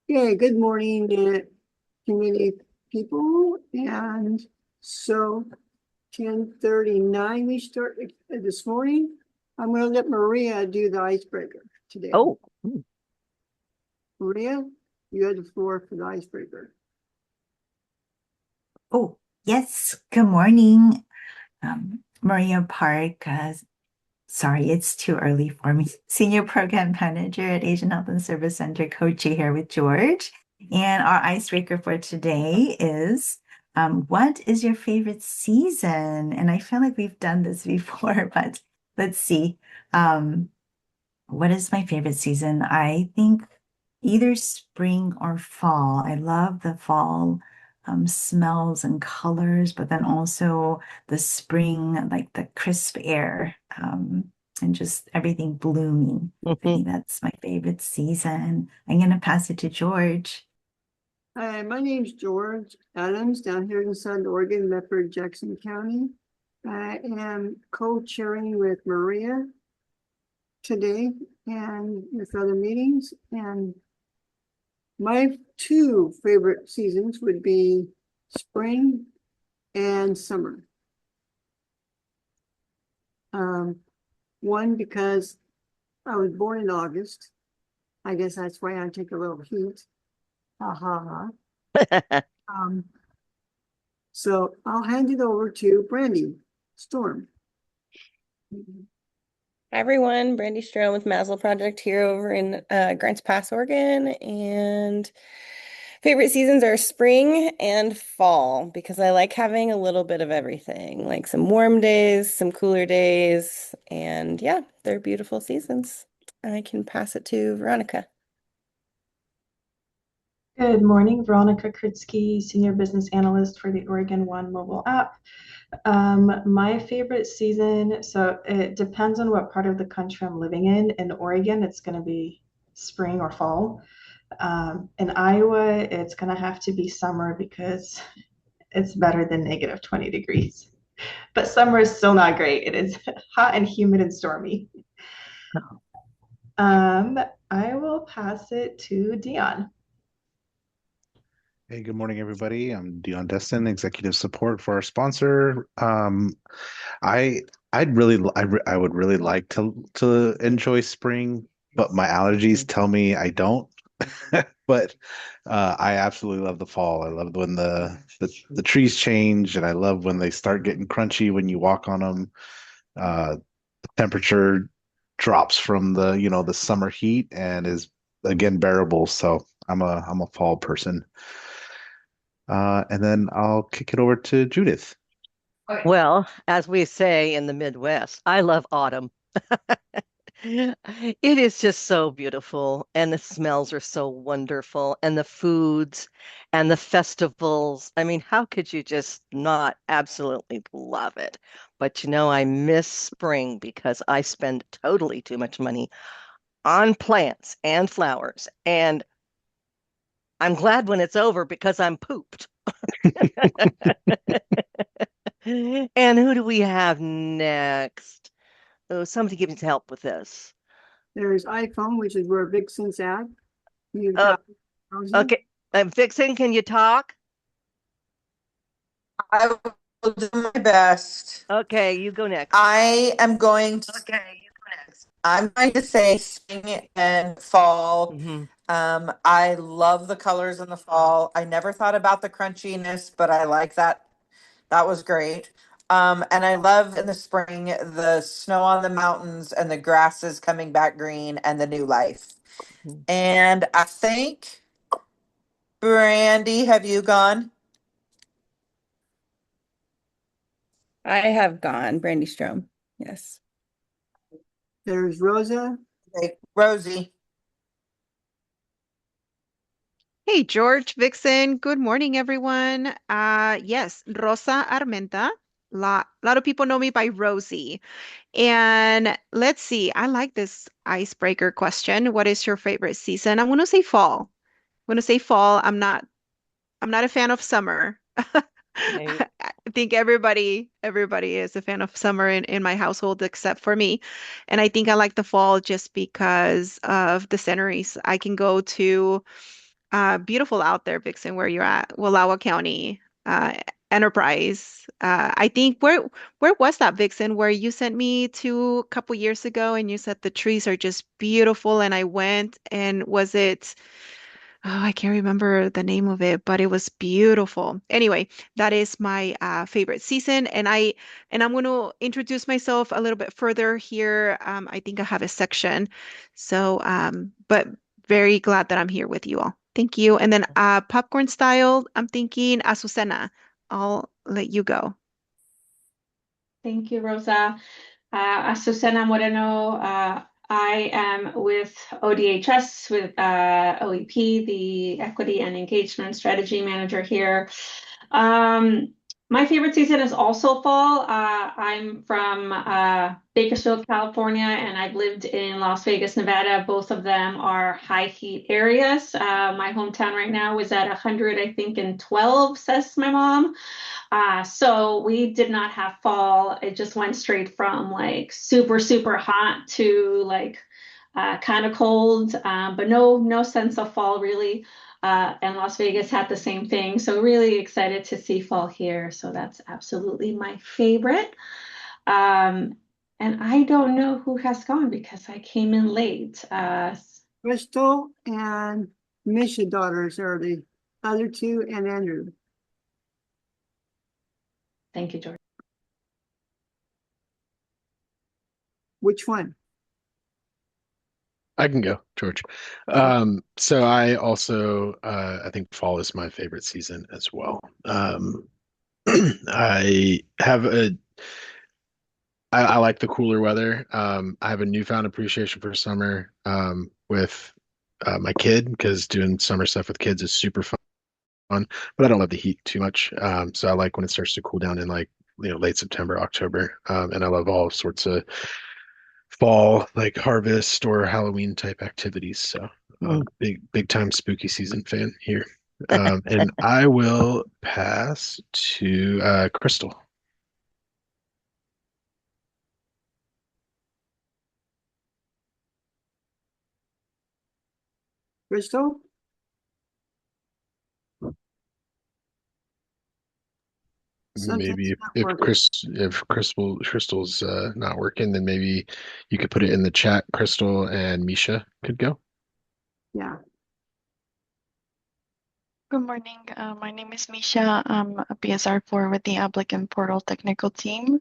Okay, good morning, community people. And so 10:39 we start this morning. I'm going to let Maria do the icebreaker today. Oh, Maria, you have the floor for the icebreaker. Oh, yes. Good morning, Maria Park. Sorry, it's too early for me. Senior Program Manager at Asian Health and Service Center, Kochi here with George. And our icebreaker for today is, what is your favorite season? And I feel like we've done this before, but let's see. Um, what is my favorite season? I think either spring or fall. I love the fall smells and colors, but then also the spring, like the crisp air and just everything blooming. I mhm. think that's my favorite season. I'm going to pass it to George. Hi, my name's George Adams, down here in Southern Oregon, Medford, Jackson County. I am co-chairing with Maria today and with other meetings. And my two favorite seasons would be spring and summer. Um, One, because I was born in August. I guess that's why I take a little heat. Ha ha ha. Um, so I'll hand it over to Brandy Storm. Hi everyone, Brandy Strom with Maslow's Project here over in Grants Pass, Oregon, and favorite seasons are spring and fall because I like having a little bit of everything, like some warm days, some cooler days, and yeah, they're beautiful seasons. I can pass it to Veronica. Good morning, Veronica Kritsky, Senior Business Analyst for the Oregon One mobile app. My favorite season, so it depends on what part of the country I'm living in. In Oregon, it's going to be spring or fall. In Iowa, it's going to have to be summer because it's better than negative 20 degrees. But summer is still not great. It is hot and humid and stormy. Um, I will pass it to Dion. Hey, good morning, everybody. I'm Dion Destin, executive support for our sponsor. I I would really like to enjoy spring, but my allergies tell me I don't. But I absolutely love the fall. I love when the trees change, and I love when they start getting crunchy when you walk on them. The temperature drops from the summer heat and is again bearable. So I'm a fall person. And then I'll kick it over to Judith. Well, as we say in the Midwest, I love autumn. It is just so beautiful, and the smells are so wonderful, and the foods and the festivals. I mean, how could you just not absolutely love it? But I miss spring because I spend totally too much money on plants and flowers, and I'm glad when it's over because I'm pooped. And who do we have next? Oh, somebody give me some help with this. There's iPhone, which is where Vixen's at. You've Uh, got Rosa. okay, Vixen, can you talk? I will do my best. Okay, you go next. I am going to I'm going to say spring and fall. Hmm. I love the colors in the fall. I never thought about the crunchiness, but I like that. That was great. And I love in the spring the snow on the mountains and the grasses coming back green and the new life. And I think, Brandy, have you gone? I have gone, Brandy Strom. Yes. There's Rosa. Okay, Rosie. Hey, George, Vixen. Good morning, everyone. Yes, Rosa Armenta. Lot of people know me by Rosie. And let's see, I like this icebreaker question. What is your favorite season? I'm going to say fall. I'm going to say fall. I'm not a fan of summer. Okay. I think everybody is a fan of summer in my household except for me. And I think I like the fall just because of the sceneries. I can go to beautiful out there, Vixen, where you're at, Wallowa County, Enterprise. I think where was that, Vixen, where you sent me to a couple years ago and you said the trees are just beautiful and I went and was it oh, I can't remember the name of it, but it was beautiful. Anyway, that is my favorite season, and I'm going to introduce myself a little bit further here. I think I have a section, so but very glad that I'm here with you all. Thank you. And then popcorn style, I'm thinking Azucena. I'll let you go. Thank you, Rosa. Azucena Moreno. I am with ODHS, with OEP, the Equity and Engagement Strategy Manager here. My favorite season is also fall. I'm from Bakersfield, California, and I've lived in Las Vegas, Nevada. Both of them are high heat areas. My hometown right now is at 100, I think, and 12, says my mom. So we did not have fall. It just went straight from like super, super hot to like kind of cold, but no sense of fall really. And Las Vegas had the same thing. So really excited to see fall here. So that's absolutely my favorite. And I don't know who has gone because I came in late. Crystal and Misha daughters are the other two, and Andrew. Thank you, George. Which one? I can go, George. So I also I think fall is my favorite season as well. I have I like the cooler weather. I have a newfound appreciation for summer with my kid because doing summer stuff with kids is super fun, but I don't love the heat too much. So I like when it starts to cool down in like late September, October, and I love all sorts of fall like harvest or Halloween type activities. So big time spooky season fan here. And I will pass to Crystal. Crystal? Sometimes Maybe it's not working. if Crystal's not working, then maybe you could put it in the chat. Crystal and Misha could go. Yeah. Good morning. My name is Misha. I'm a PSR4 with the applicant portal technical team.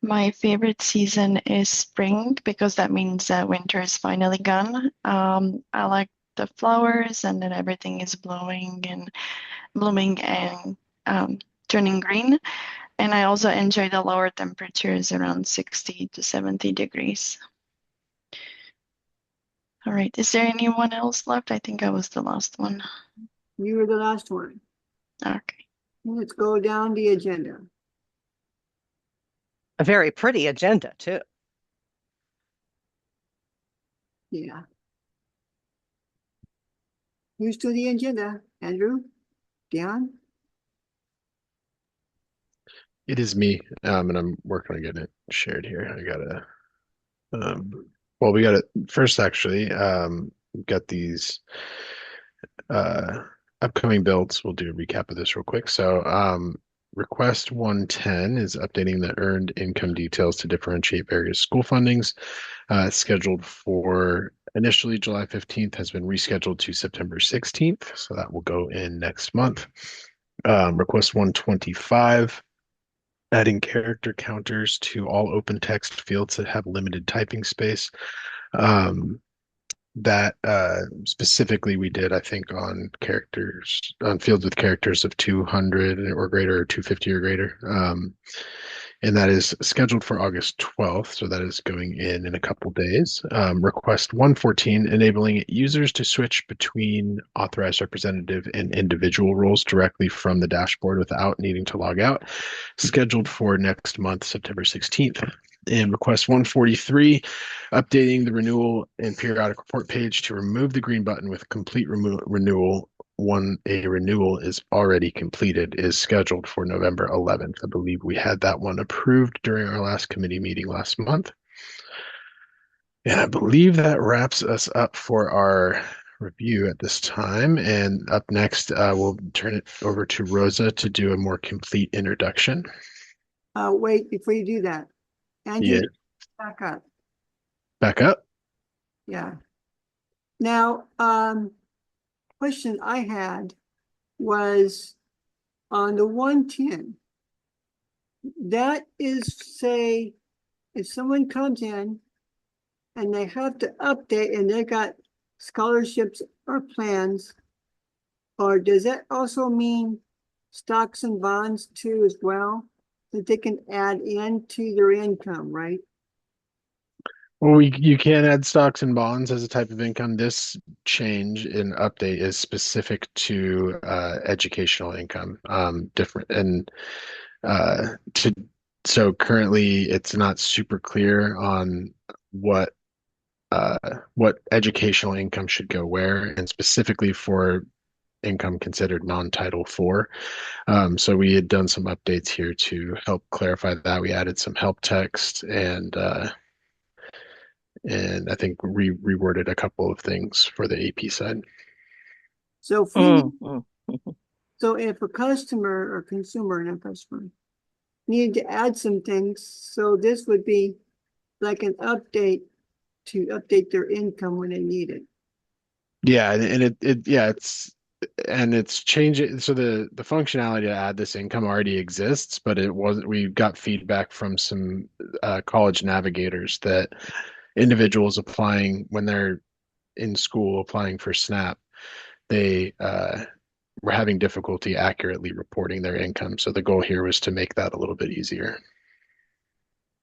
My favorite season is spring because that means that winter is finally gone. I like the flowers and then everything is blowing and blooming and turning green. And I also enjoy the lower temperatures around 60 to 70 degrees. All right. Is there anyone else left? I think I was the last one. You were the last one. Okay. Let's go down the agenda. A very pretty agenda, too. Yeah. Who's to the agenda? Andrew? Dion? It is me, and I'm working on getting it shared here. I gotta, well, we got it first actually. We've got these upcoming builds. We'll do a recap of this real quick. So, request 110 is updating the earned income details to differentiate various school fundings. Scheduled for initially July 15th, has been rescheduled to September 16th. So that will go in next month. Request 125, adding character counters to all open text fields that have limited typing space. That specifically we did, I think, on characters, on fields with characters of 200 or greater, or 250 or greater. And that is scheduled for August 12th. So that is going in a couple days. Request 114, enabling users to switch between authorized representative and individual roles directly from the dashboard without needing to log out. Scheduled for next month, September 16th. And request 143, updating the renewal and periodic report page to remove the green button with complete renewal when a renewal is already completed, is scheduled for November 11th. I believe we had that one approved during our last committee meeting last month. And I believe that wraps us up for our review at this time. And up next, we'll turn it over to Rosa to do a more complete introduction. Wait, before you do that, Andrew, Yeah, back up. back up. Yeah. Now, question I had was on the 110. That is, say, if someone comes in and they have to update and they got scholarships or plans, or does that also mean stocks and bonds too as well, that they can add into their income, right? Well, you can add stocks and bonds as a type of income. This change in update is specific to educational income, different and to so currently it's not super clear on what what educational income should go where, and specifically for income considered non-Title IV. So we had done some updates here to help clarify that. We added some help text and I think reworded a couple of things for the AP side. So if we, Mm. so if a customer or consumer, not customer, needed to add some things, so this would be like an update to update their income when they need it. Yeah, and it's changing. So the functionality to add this income already exists, but it wasn't. We got feedback from some college navigators that individuals applying when they're in school applying for SNAP, they were having difficulty accurately reporting their income. So the goal here was to make that a little bit easier.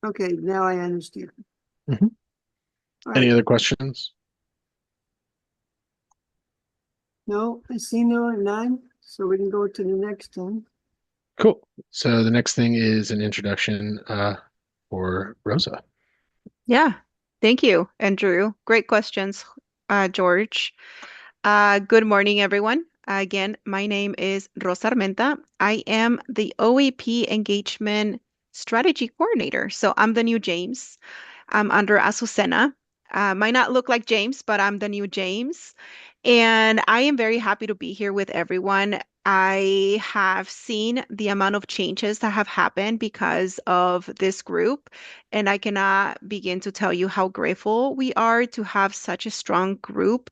Okay, now I understand. Mhm. All Any right. other questions? No, I see none, so we can go to the next one. Cool. So the next thing is an introduction for Rosa. Yeah. Thank you, Andrew. Great questions, George. Good morning, everyone. Again, my name is Rosa Armenta. I am the OEP Engagement Strategy Coordinator. So I'm the new James. I'm under Azucena. Might not look like James, but I'm the new James. And I am very happy to be here with everyone. I have seen the amount of changes that have happened because of this group, and I cannot begin to tell you how grateful we are to have such a strong group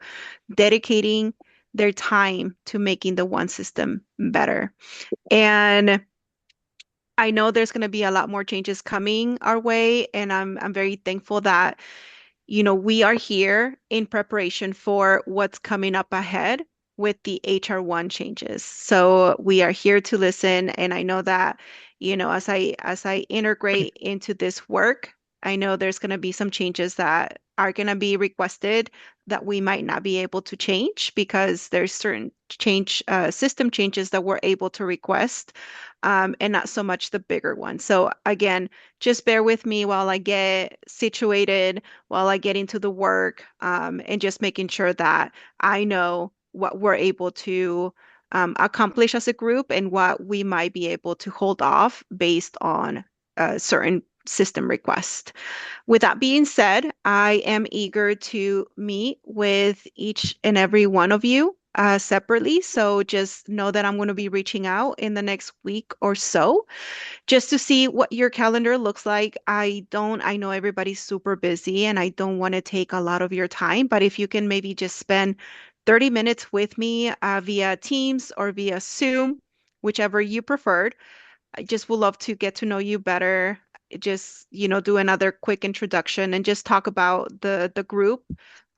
dedicating their time to making the one system better. And I know there's going to be a lot more changes coming our way, and I'm very thankful that we are here in preparation for what's coming up ahead with the HR1 changes. So we are here to listen, and I know that, as I integrate into this work, I know there's going to be some changes that are going to be requested that we might not be able to change because there's certain system changes that we're able to request, and not so much the bigger ones. So again, just bear with me while I get situated, while I get into the work, and just making sure that I know what we're able to accomplish as a group and what we might be able to hold off based on certain system requests. With that being said, I am eager to meet with each and every one of you separately. So just know that I'm going to be reaching out in the next week or so just to see what your calendar looks like. I know everybody's super busy and I don't want to take a lot of your time, but if you can maybe just spend 30 minutes with me via Teams or via Zoom, whichever you preferred. I just would love to get to know you better. Just, do another quick introduction and just talk about the group,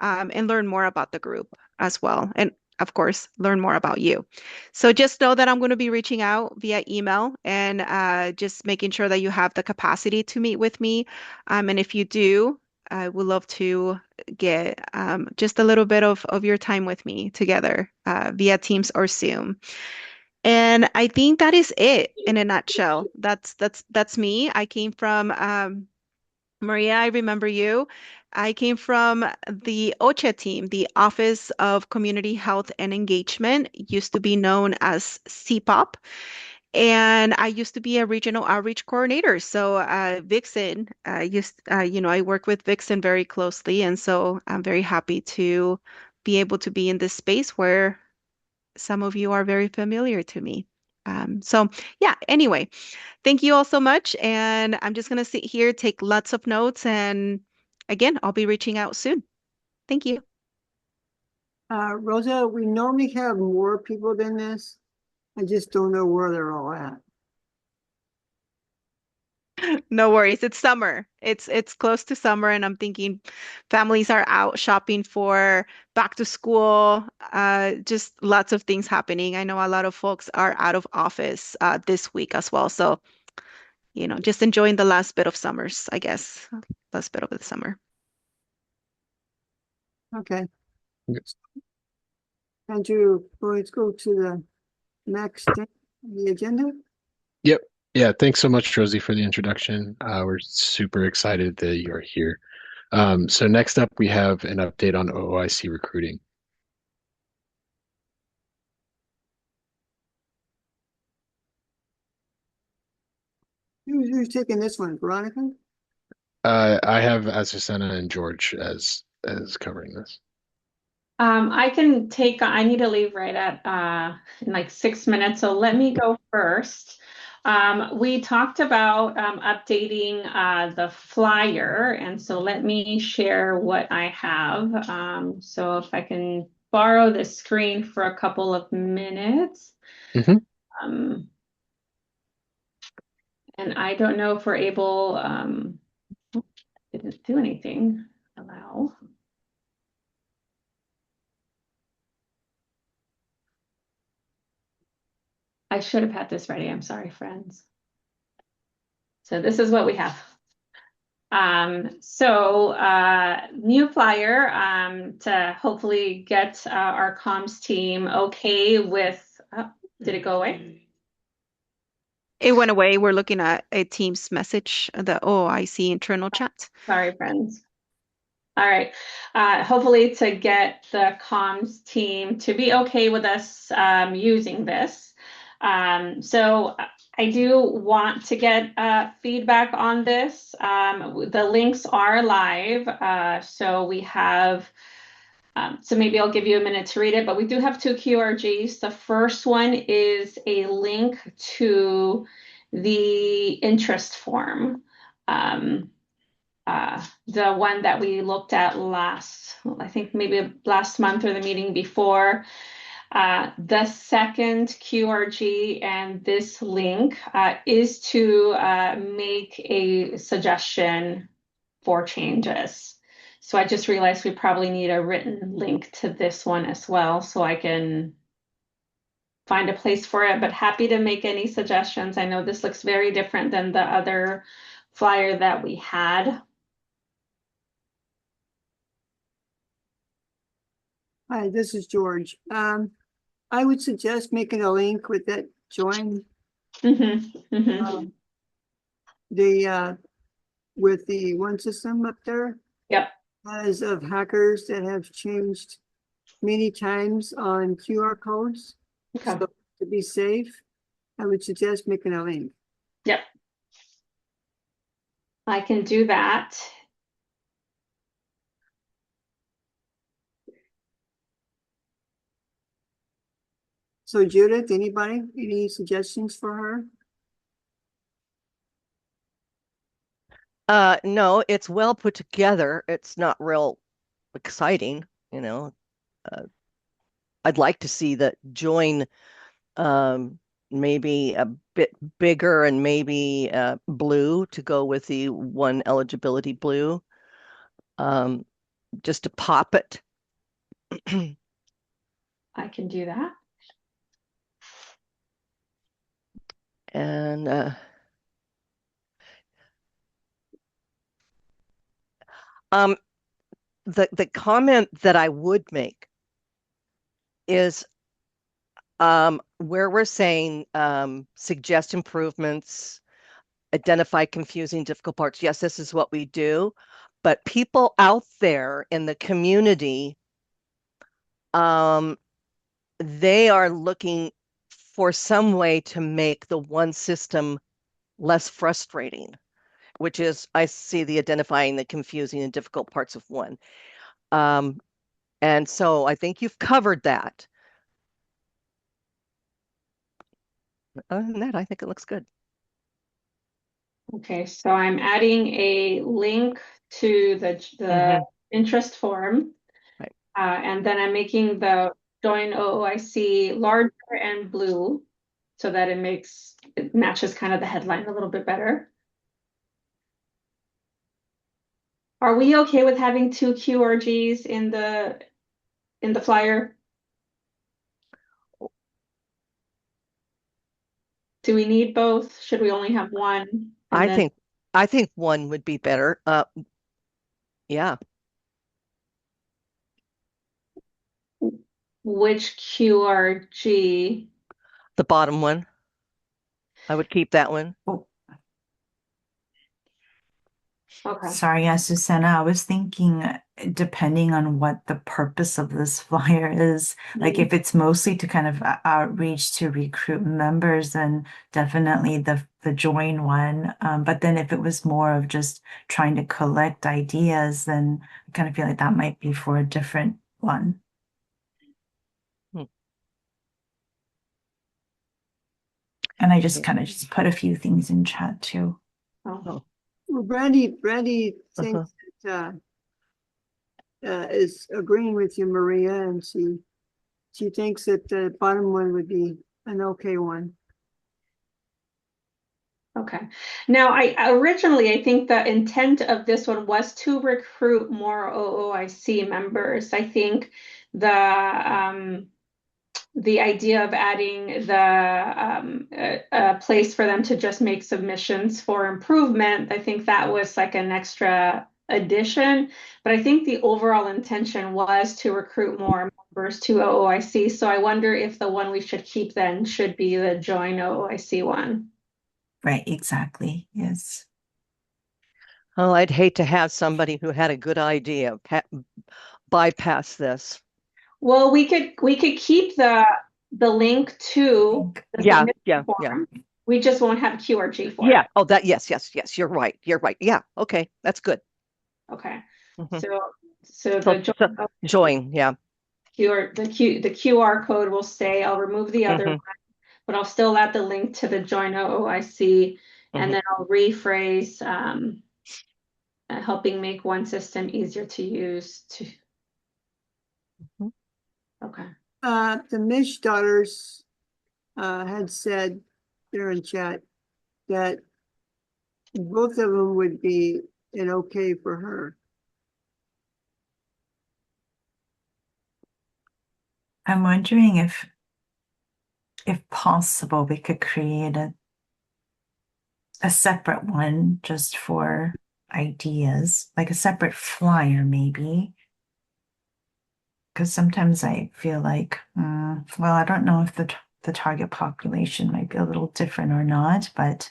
and learn more about the group as well. And of course, learn more about you. So just know that I'm going to be reaching out via email and just making sure that you have the capacity to meet with me. And if you do, I would love to get just a little bit of your time with me together via Teams or Zoom. And I think that is it in a nutshell. That's me. I came from Maria, I remember you. I came from the OCHA team, the Office of Community Health and Engagement, used to be known as CPOP. And I used to be a regional outreach coordinator. So Vixen, I work with Vixen very closely. And so I'm very happy to be able to be in this space where some of you are very familiar to me. So yeah, anyway, thank you all so much. And I'm just going to sit here, take lots of notes. And again, I'll be reaching out soon. Thank you. Rosa, we normally have more people than this. I just don't know where they're all at. No worries. It's summer. It's close to summer, and I'm thinking families are out shopping for back to school. Just lots of things happening. I know a lot of folks are out of office this week as well. So, just enjoying the last bit of summers, I guess. Last bit of the summer. Okay. Yep. Andrew, let's go to the next thing on the agenda. Yep. Yeah. Thanks so much, Rosie, for the introduction. We're super excited that you're here. So next up, we have an update on OIC recruiting. Who's taking this one, Veronica? I have Azucena and George as covering this. I need to leave right at in like 6 minutes, so let me go first. We talked about updating the flyer, and so let me share what I have. So if I can borrow the screen for a couple of minutes. Mhm. And I don't know if we're able, didn't do anything. Allow. I should have had this ready. I'm sorry, friends. So this is what we have. New flyer to hopefully get our comms team okay with, did it go away? It went away. We're looking at a Teams message, the OIC internal chat. Sorry, friends. All right. Hopefully to get the comms team to be okay with us using this. So I do want to get feedback on this. The links are live. So we have, so maybe I'll give you a minute to read it, but we do have two QRGs. The first one is a link to the interest form. The one that we looked at I think maybe last month or the meeting before. The second QRG and this link is to make a suggestion for changes. So I just realized we probably need a written link to this one as well, so I can find a place for it, but happy to make any suggestions. I know this looks very different than the other flyer that we had. Hi, this is George. I would suggest making a link with that join with the one system up there. Yep. As of hackers that have changed many times on QR codes. Okay. So to be safe, I would suggest making a link. Yep. I can do that. So Judith, anybody, any suggestions for her? No, it's well put together. It's not real exciting, you know. I'd like to see that join maybe a bit bigger and maybe blue to go with the ONE Eligibility blue. Just to pop it. I can do that. And the comment that I would make is where we're saying suggest improvements, identify confusing, difficult parts. Yes, this is what we do, but people out there in the community, they are looking for some way to make the one system less frustrating, which is I see the identifying the confusing and difficult parts of one. And so I think you've covered that. Other than that, I think it looks good. Okay, so I'm adding a link to the interest form. Right. And then I'm making the join OOIC larger and blue so that it matches kind of the headline a little bit better. Are we okay with having two QRGs in the flyer? Do we need both? Should we only have one? I think one would be better. Yeah. Which QRG? The bottom one. I would keep that one. Oh, Okay. sorry, Susanna. I was thinking, depending on what the purpose of this flyer is, like if it's mostly to kind of outreach to recruit members, then definitely the join one. But then if it was more of just trying to collect ideas, then I kind of feel like that might be for a different one. And I just kind of just put a few things in chat too. Oh. Well, Brandy thinks that is agreeing with you, Maria, and she thinks that the bottom one would be an okay one. Okay. Now, I think the intent of this one was to recruit more OOIC members. I think the idea of adding a place for them to just make submissions for improvement, I think that was like an extra addition. But I think the overall intention was to recruit more members to OOIC. So I wonder if the one we should keep then should be the join OOIC one. Right, exactly. Yes. Oh, I'd hate to have somebody who had a good idea bypass this. Well, we could keep the link to the submission form. We just won't have a QRG for it. Oh, yes. You're right. Yeah. Okay, that's good. Okay. Mhm. So the join, yeah. the QR code will stay. I'll remove the other one, but I'll still add the link to the join OOIC, and then I'll rephrase helping make one system easier to use. Okay. The Mish daughters had said there in chat that both of them would be an okay for her. I'm wondering if possible, we could create a separate one just for ideas, like a separate flyer maybe. Because sometimes I feel like, well, I don't know if the target population might be a little different or not, but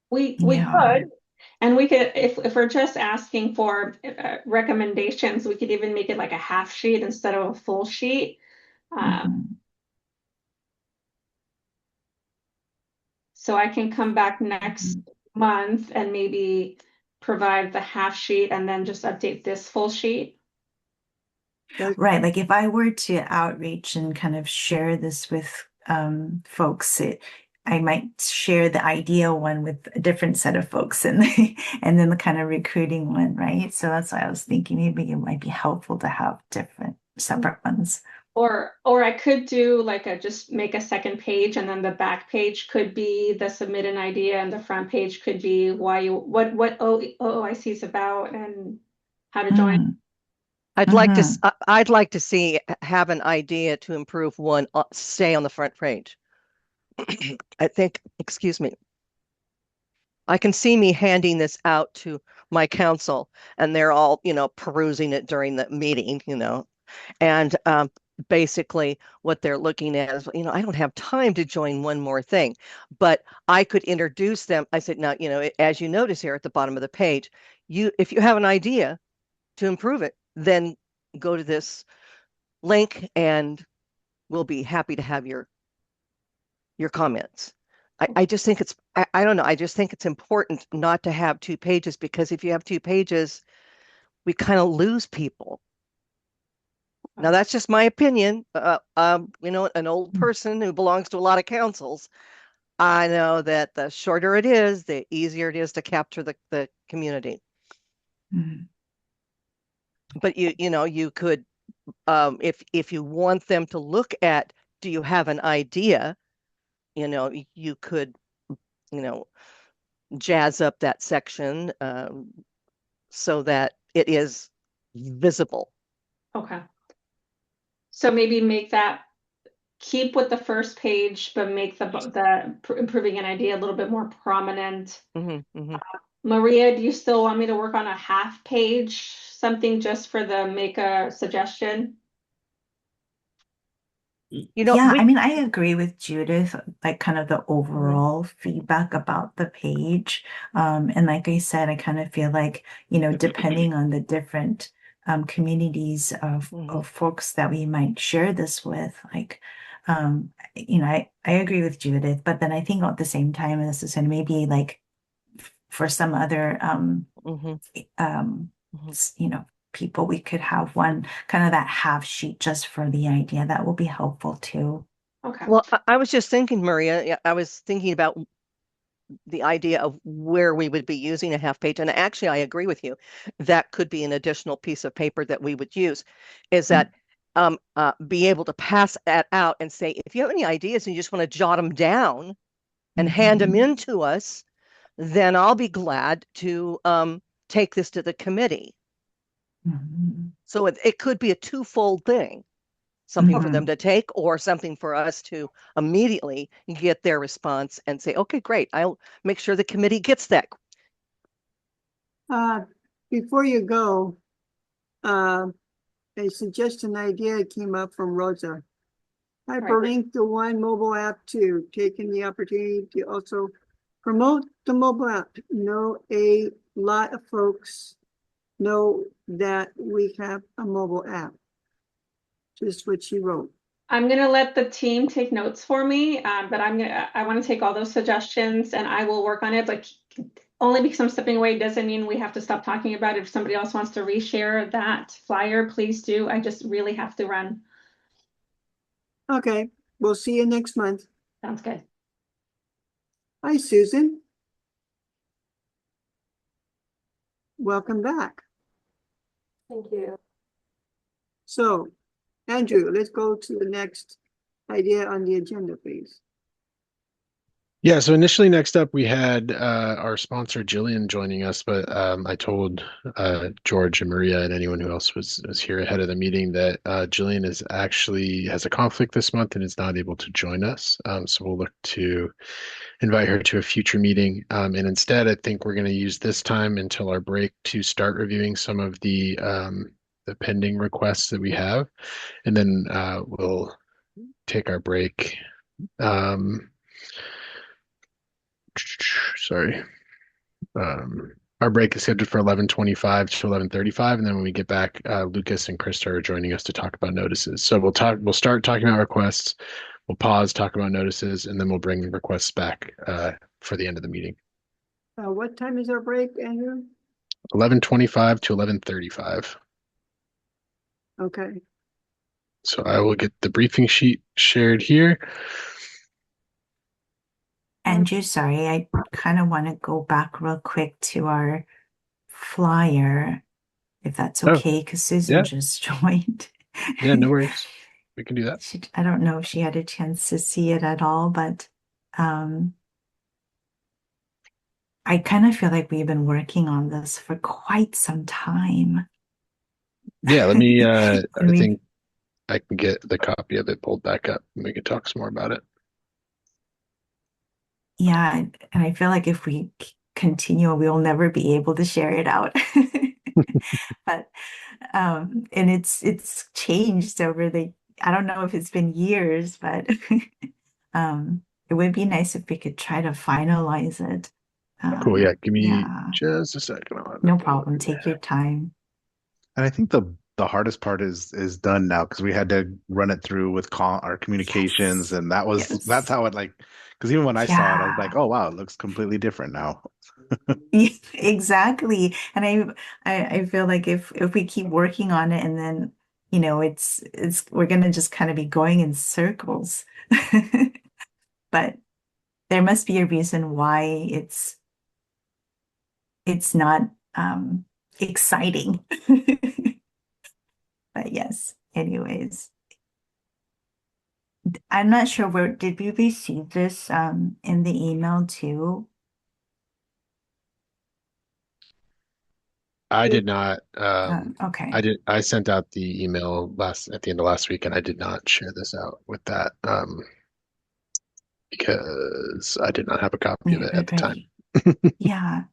we could, and we could, if we're just asking for recommendations, we could even make it like a half sheet instead of a full sheet. So I can come back next month and maybe provide the half sheet and then just update this full sheet. Right. Like if I were to outreach and kind of share this with folks, I might share the idea one with a different set of folks and then the kind of recruiting one, right? So that's why I was thinking maybe it might be helpful to have different separate ones. Or I could do like just make a second page, and then the back page could be the submit an idea, and the front page could be what OOIC is about and how to join. I'd like to see have an idea to improve one stay on the front page. I think, excuse me. I can see me handing this out to my council, and they're all, perusing it during the meeting, and basically what they're looking at is, I don't have time to join one more thing, but I could introduce them. I said, now, as you notice here at the bottom of the page, if you have an idea to improve it, then go to this link and we'll be happy to have your comments. I just think I don't know. I just think it's important not to have two pages, because if you have two pages, we kind of lose people. Now that's just my opinion. An old person who belongs to a lot of councils. I know that the shorter it is, the easier it is to capture the community. Mhm. But you could, if you want them to look at, do you have an idea? You could, jazz up that section so that it is visible. Okay. So maybe make that, keep with the first page, but make the improving an idea a little bit more prominent. Maria, do you still want me to work on a half page, something just for the make a suggestion? Yeah, I mean, I agree with Judith, like kind of the overall feedback about the page. And like I said, I kind of feel like, depending on the different communities of folks that we might share this with, like, I agree with Judith, but then I think at the same time, this is maybe like for some other people, we could have one kind of that half sheet just for the idea. That will be helpful too. Okay. Well, I was just thinking, Maria, I was thinking about the idea of where we would be using a half page. And actually, I agree with you. That could be an additional piece of paper that we would use, is that be able to pass that out and say, if you have any ideas and you just want to jot them down and hand them in to us, then I'll be glad to take this to the committee. So it could be a twofold thing, something for them to take or something for us to immediately get their response and say, okay, great, I'll make sure the committee gets that. Before you go, a suggestion idea came up from Rosa. Hyperlink the ONE mobile app too, taking the opportunity to also promote the mobile app. A lot of folks know that we have a mobile app. Just what she wrote. I'm going to let the team take notes for me, but I want to take all those suggestions and I will work on it, but only because I'm stepping away doesn't mean we have to stop talking about it. If somebody else wants to reshare that flyer, please do. I just really have to run. Okay, we'll see you next month. Sounds good. Hi, Susan. Welcome back. Thank you. So, Andrew, let's go to the next idea on the agenda, please. Yeah, so initially next up we had our sponsor Jillian joining us, but I told George and Maria and anyone who else was here ahead of the meeting that Jillian has a conflict this month and is not able to join us. So we'll look to invite her to a future meeting. And instead, I think we're going to use this time until our break to start reviewing some of the pending requests that we have, and then we'll take our break. Sorry. Our break is scheduled for 11:25 to 11:35, and then when we get back, Lucas and Krista are joining us to talk about notices. So we'll start talking about requests, we'll pause, talk about notices, and then we'll bring requests back for the end of the meeting. What time is our break, Andrew? 11:25 to 11:35. Okay. So I will get the briefing sheet shared here. Andrew, sorry, I kind of want to go back real quick to our flyer, if that's okay, because Susan just joined. Yeah, no worries. We can do that. I don't know if she had a chance to see it at all, but I kind of feel like we've been working on this for quite some time. Yeah, let me, I think I can get the copy of it pulled back up and we can talk some more about it. Yeah, and I feel like if we continue, we'll never be able to share it out. But and it's changed over I don't know if it's been years, but it would be nice if we could try to finalize it. Cool, yeah, give me just a second. No problem, take your time. And I think the hardest part is done now because we had to run it through with our communications, and that's how it because even when I saw it, I was like, oh wow, it looks completely different now. Exactly. And I feel like if we keep working on it and then, it's we're gonna just kind of be going in circles. But there must be a reason why it's not exciting. But yes, anyways. I'm not sure where did we receive this in the email too? I did not. Okay. I sent out the email at the end of last week, and I did not share this out with that because I did not have a copy of Right, it at right, the time. right. Yeah.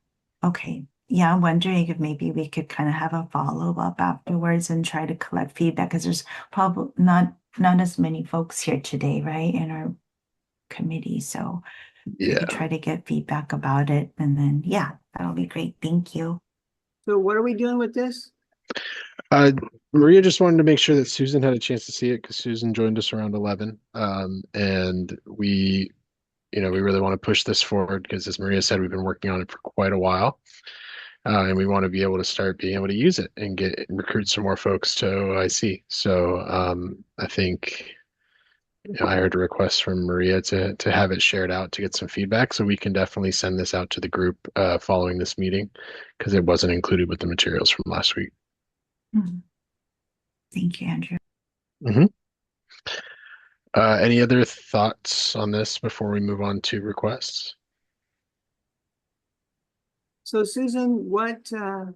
Okay. Yeah, I'm wondering if maybe we could kind of have a follow-up afterwards and try to collect feedback because there's probably not as many folks here today, right, in our committee. So if we could Yeah. try to get feedback about it and then yeah, that'll be great. Thank you. So what are we doing with this? Maria just wanted to make sure that Susan had a chance to see it because Susan joined us around 11. And we really want to push this forward because, as Maria said, we've been working on it for quite a while. And we want to be able to start being able to use it and recruit some more folks to OIC. So I think I heard a request from Maria to have it shared out to get some feedback. So we can definitely send this out to the group following this meeting because it wasn't included with the materials from last week. Mhm. Thank you, Andrew. Mhm. Any other thoughts on this before we move on to requests? So Susan, what do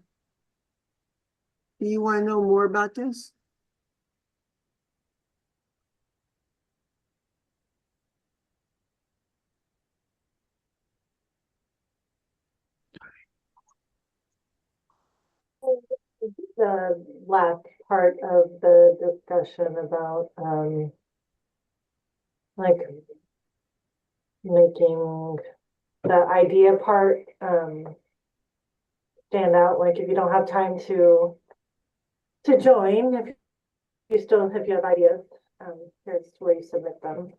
you want to know more about this? The last part of the discussion about like making the idea part stand out. Like if you don't have time to join, if you have ideas, here's where you submit them.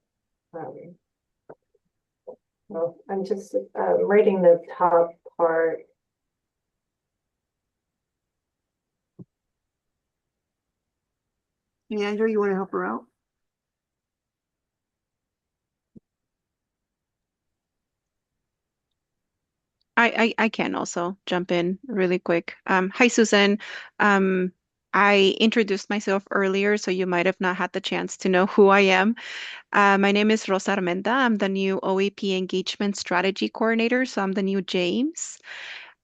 Well, I'm just reading the top part. Hey, Andrew, you want to help her out? I can also jump in really quick. Hi, Susan. I introduced myself earlier, so you might have not had the chance to know who I am. My name is Rosa Armenta. I'm the new OEP Engagement Strategy Coordinator, so I'm the new James.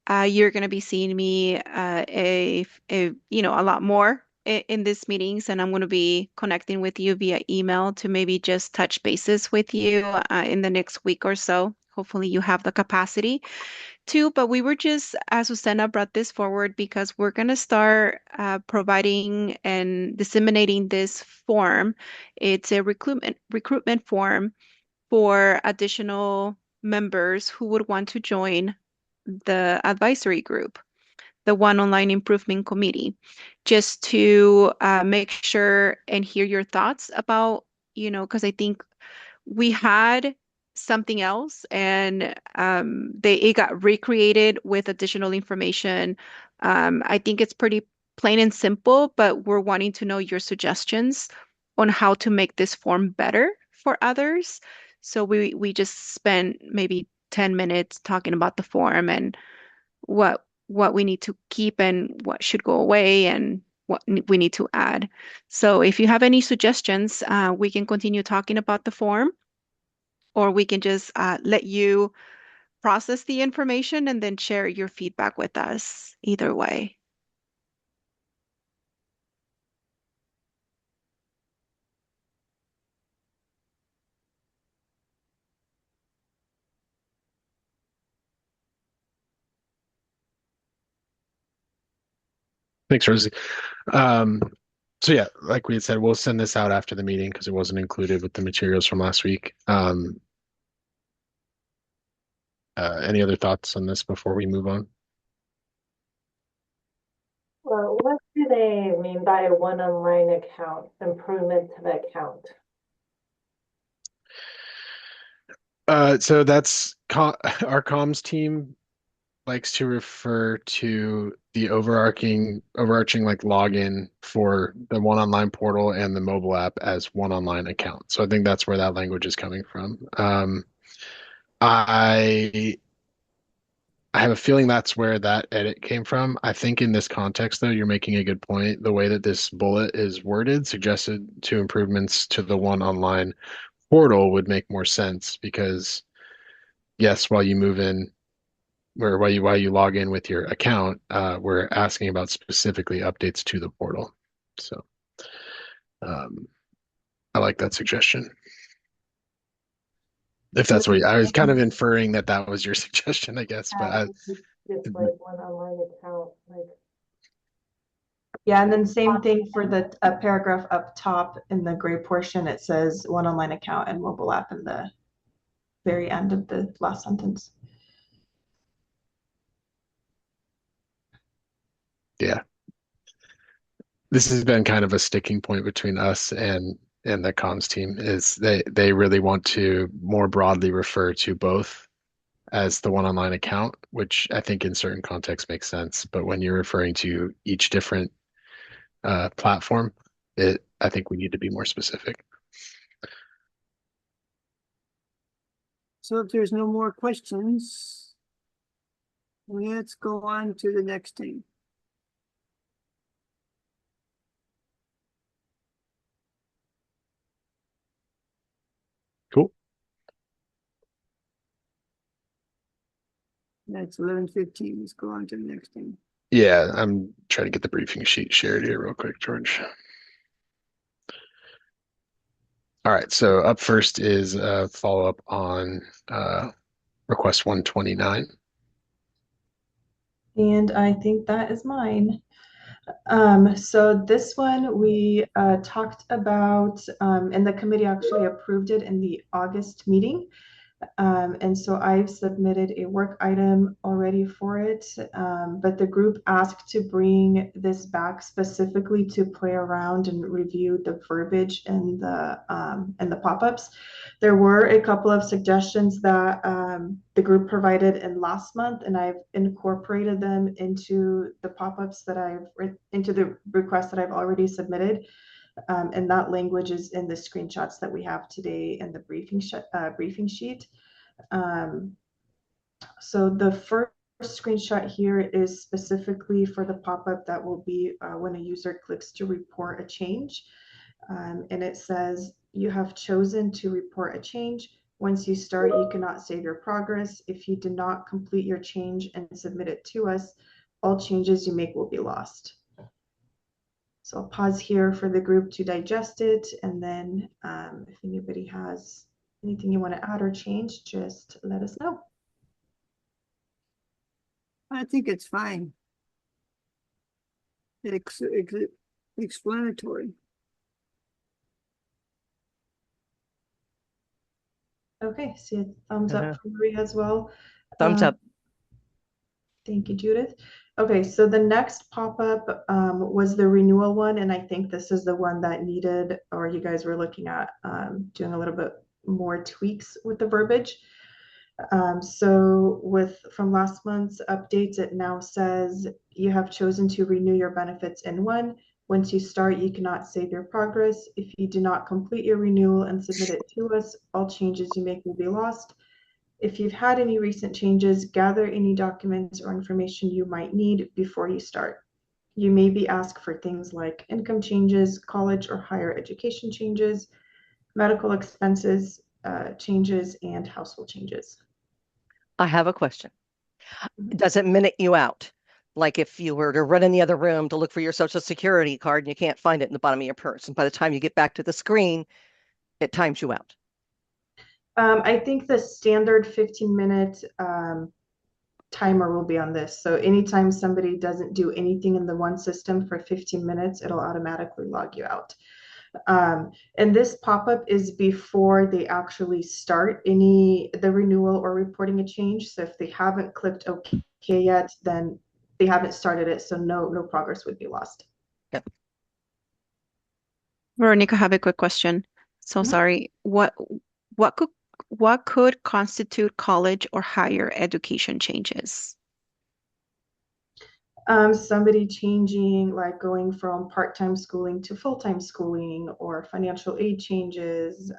You're going to be seeing me a lot more in these meetings, and I'm going to be connecting with you via email to maybe just touch bases with you in the next week or so. Hopefully, you have the capacity to. But we were just, as Susanna brought this forward, because we're going to start providing and disseminating this form. It's a recruitment form for additional members who would want to join the advisory group, the One Online Improvement Committee, just to make sure and hear your thoughts about, because I think we had something else and it got recreated with additional information. I think it's pretty plain and simple, but we're wanting to know your suggestions on how to make this form better for others. So we just spent maybe 10 minutes talking about the form and what we need to keep and what should go away and what we need to add. So if you have any suggestions, we can continue talking about the form, or we can just let you process the information and then share your feedback with us. Either way. Thanks, Rosie. Um, so yeah, like we had said, we'll send this out after the meeting because it wasn't included with the materials from last week. Any other thoughts on this before we move on? Well, what do they mean by one online account, improvement to the account? So that's our comms team likes to refer to the overarching like login for the one online portal and the mobile app as one online account. So I think that's where that language is coming from. I I have a feeling that's where that edit came from. I think in this context, though, you're making a good point. The way that this bullet is worded suggested to improvements to the one online portal would make more sense because yes, while you move in or while you log in with your account, we're asking about specifically updates to the portal. So um, I like that suggestion. If And that's what I was kind of then inferring that that was your suggestion, I guess, but just like one online account, like Yeah, and then same thing for the paragraph up top in the gray portion, it says one online account and mobile app in the very end of the last sentence. yeah, this has been kind of a sticking point between us and the comms team is they really want to more broadly refer to both as the one online account, which I think in certain contexts makes sense. But when you're referring to each different platform, I think we need to be more specific. So if there's no more questions, let's go on to the next thing. Cool. That's 11:15. Let's go on to the next thing. Yeah, I'm trying to get the briefing sheet shared here real quick, George. All right, so up first is a follow-up on request 129. And I think that is mine. So this one we talked about, and the committee actually approved it in the August meeting. And so I've submitted a work item already for it, but the group asked to bring this back specifically to play around and review the verbiage and the pop-ups. There were a couple of suggestions that the group provided in last month, and I've incorporated them into the pop-ups into the request that I've already submitted. And that language is in the screenshots that we have today in the briefing sheet. So the first screenshot here is specifically for the pop-up that will be when a user clicks to report a change. And it says, you have chosen to report a change. Once you start, you cannot save your progress. If you do not complete your change and submit it to us, all changes you make will be lost. So I'll pause here for the group to digest it, and then if anybody has anything you want to add or change, just let us know. I think it's fine. Explanatory. Okay, see a thumbs up from Maria as well. Thumbs up. Thank you, Judith. Okay, so the next pop-up was the renewal one, and I think this is the one that needed, or you guys were looking at doing a little bit more tweaks with the verbiage. So from last month's updates, it now says you have chosen to renew your benefits in ONE. Once you start, you cannot save your progress. If you do not complete your renewal and submit it to us, all changes you make will be lost. If you've had any recent changes, gather any documents or information you might need before you start. You may be asked for things like income changes, college or higher education changes, medical expenses changes, and household changes. I have a question. Does it minute you out? Like if you were to run in the other room to look for your social security card and you can't find it in the bottom of your purse, and by the time you get back to the screen, it times you out. I think the standard 15-minute timer will be on this. So anytime somebody doesn't do anything in the ONE system for 15 minutes, it'll automatically log you out. And this pop-up is before they actually start the renewal or reporting a change. So if they haven't clicked OK yet, then they haven't started it. So no progress would be lost. Yeah. Veronica, I have a quick question. So sorry. What could constitute college or higher education changes? Somebody changing, like going from part-time schooling to full-time schooling, or financial aid changes.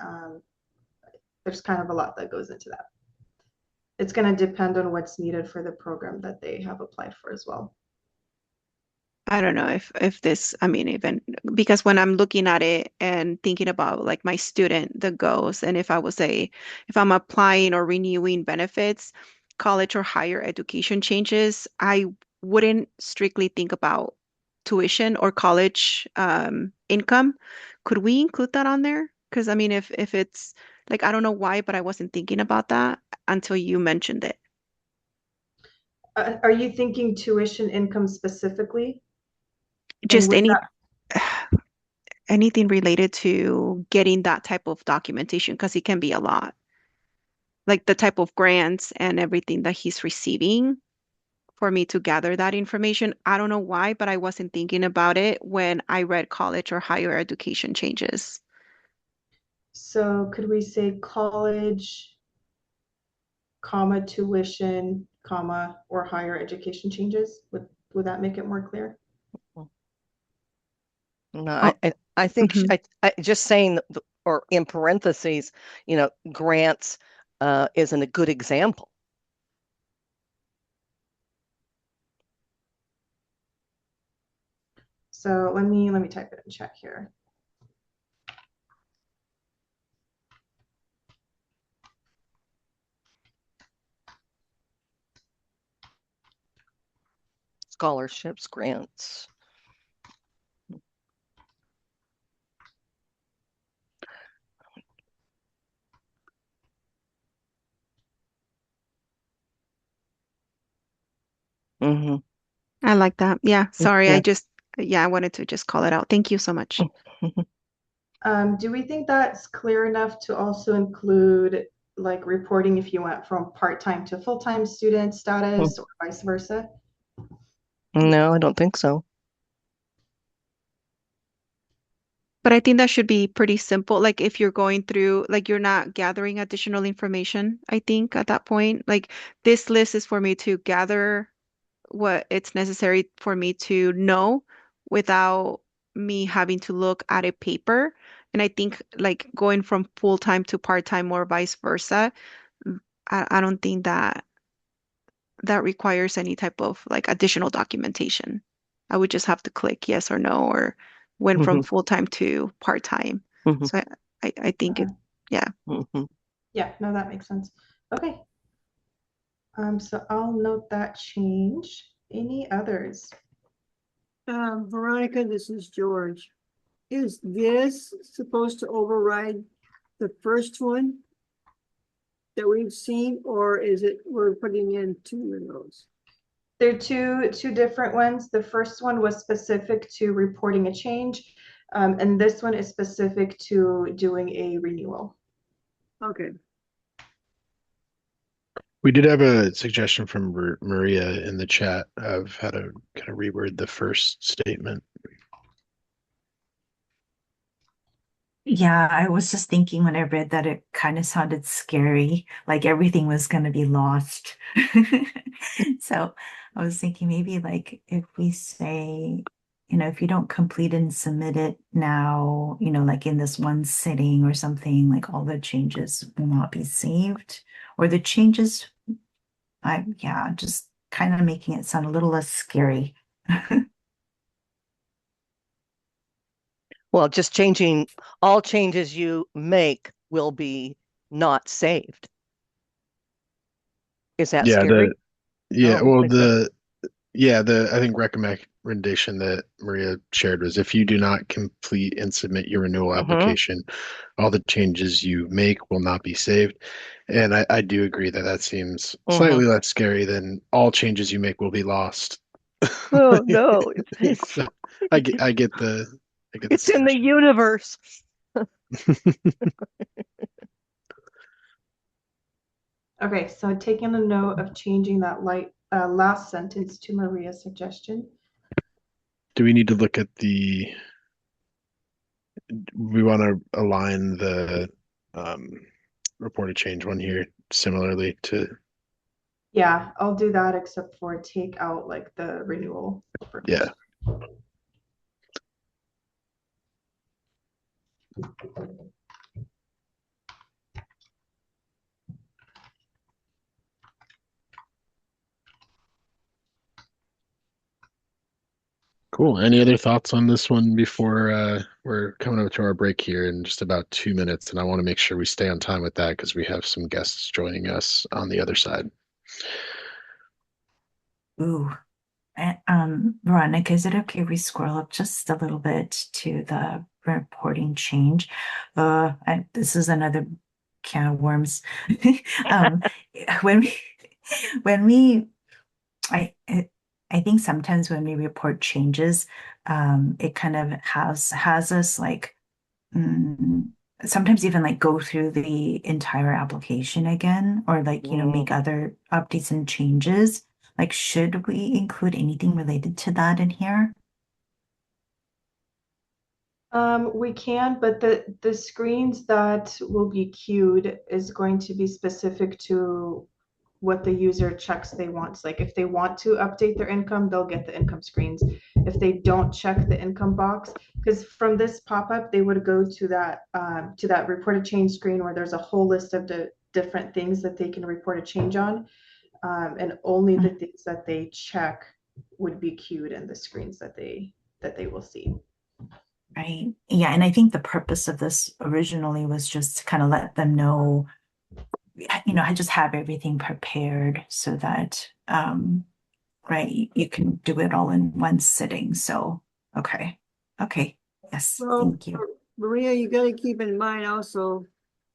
There's kind of a lot that goes into that. It's going to depend on what's needed for the program that they have applied for as well. I don't know if this, I mean, even because when I'm looking at it and thinking about like my student that goes, and if I'm applying or renewing benefits, college or higher education changes, I wouldn't strictly think about tuition or college income. Could we include that on there? Because I mean, if it's like I don't know why, but I wasn't thinking about that until you mentioned it. Are you thinking tuition income specifically? And Just with any that, anything related to getting that type of documentation because it can be a lot. Like the type of grants and everything that he's receiving for me to gather that information. I don't know why, but I wasn't thinking about it when I read college or higher education changes. so could we say college, comma, tuition, comma, or higher education changes? Would that make it more clear? No, Oh, I think mhm. I just saying or in parentheses, grants isn't a good example. So let me type it in chat here. Scholarships, grants. Mm-hmm. I like that. Yeah, sorry. Yeah. Yeah, I wanted to just call it out. Thank you so much. Do we think that's clear enough to also include like reporting if you went from part-time to full-time student status or vice versa? No, I don't think so. But I think that should be pretty simple. Like if you're going through, like you're not gathering additional information, I think at that point, like this list is for me to gather what it's necessary for me to know without me having to look at a paper. And I think like going from full-time to part-time or vice versa, I don't think that requires any type of like additional documentation. I would just have to click yes or no or went from Mm-hmm. full-time to part-time. Mm-hmm. So I think it, yeah. Mm-hmm. Yeah, no, that makes sense. Okay. So I'll note that change. Any others? Veronica, this is George. Is this supposed to override the first one that we've seen, or is it we're putting in two of those? They're two different ones. The first one was specific to reporting a change, and this one is specific to doing a renewal. Okay. We did have a suggestion from Maria in the chat of how to kind of reword the first statement. Yeah, I was just thinking when I read that it kind of sounded scary, like everything was going to be lost. So I was thinking maybe like if we say, if you don't complete and submit it now, like in this one sitting or something, like all the changes will not be saved, or the changes, yeah, just kind of making it sound a little less scary. Well, just changing all changes you make will be not saved. Is that Yeah, scary? yeah, Oh, well, think so. I think recommendation that Maria shared was if you do not complete and submit your renewal Mm-hmm. application, all the changes you make will not be saved. And I do agree that that seems Mm-hmm. slightly less scary than all changes you make will be lost. Oh no, So I get the it's in the suggestion. universe. Okay, so taking a note of changing that last sentence to Maria's suggestion. Do we need to look at we want to align the um, reported change one here similarly to Yeah, I'll do that except for take out like the renewal. Yeah. Cool. Any other thoughts on this one before we're coming up to our break here in just about 2 minutes? And I want to make sure we stay on time with that because we have some guests joining us on the other side. Ooh. Veronica, is it okay if we scroll up just a little bit to the reporting change? This is another can of worms. Um, when we, when we, I think sometimes when we report changes, it kind of has us like mm, sometimes even like go through the entire application again, or like, make other updates and changes. Like, should we include anything related to that in here? We can, but the screens that will be queued is going to be specific to what the user checks they want. Like if they want to update their income, they'll get the income screens. If they don't check the income box, because from this pop-up, they would go to that report a change screen where there's a whole list of the different things that they can report a change on. And only the things that they check would be queued in the screens that they will see. Right. Yeah. And I think the purpose of this originally was just to kind of let them know, I just have everything prepared so that, right, you can do it all in one sitting. So, okay. Okay. Yes. Well, Thank you. Maria, you got to keep in mind also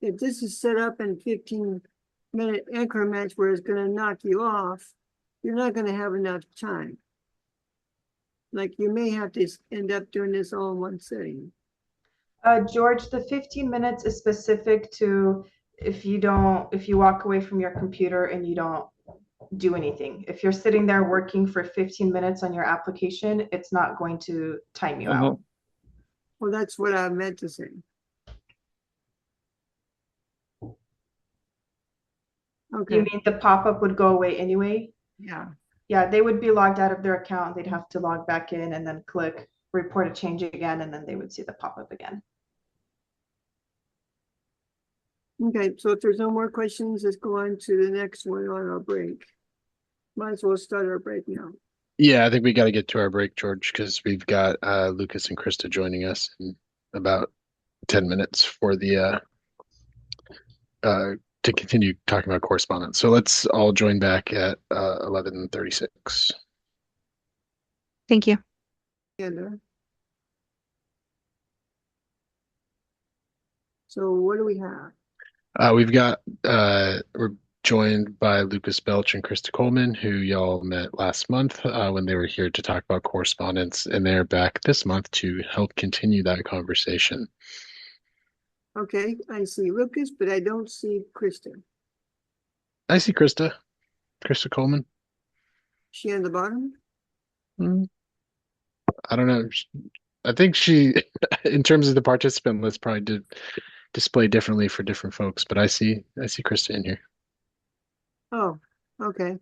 that this is set up in 15-minute increments where it's going to knock you off. You're not going to have enough time. Like you may have to end up doing this all in one sitting. George, the 15 minutes is specific to if you walk away from your computer and you don't do anything. If you're sitting there working for 15 minutes on your application, it's not going to time you out. Well, that's what I meant to say. Okay. You mean the pop-up would go away anyway? Yeah. Yeah, they would be logged out of their account. They'd have to log back in and then click report a change again, and then they would see the pop-up again. Okay, so if there's no more questions, let's go on to the next one on our break. Might as well start our break now. Yeah, I think we got to get to our break, George, because we've got Lucas and Krista joining us in about 10 minutes for the to continue talking about correspondence. So let's all join back at 11:36. Thank you. And, so what do we have? We've got we're joined by Lucas Belch and Krista Coleman, who y'all met last month when they were here to talk about correspondence, and they're back this month to help continue that conversation. Okay, I see Lucas, but I don't see Krista. I see Krista Coleman. She on the bottom? I don't know. I think she, in terms of the participant list, probably did display differently for different folks, but I see Krista in here. Oh, okay.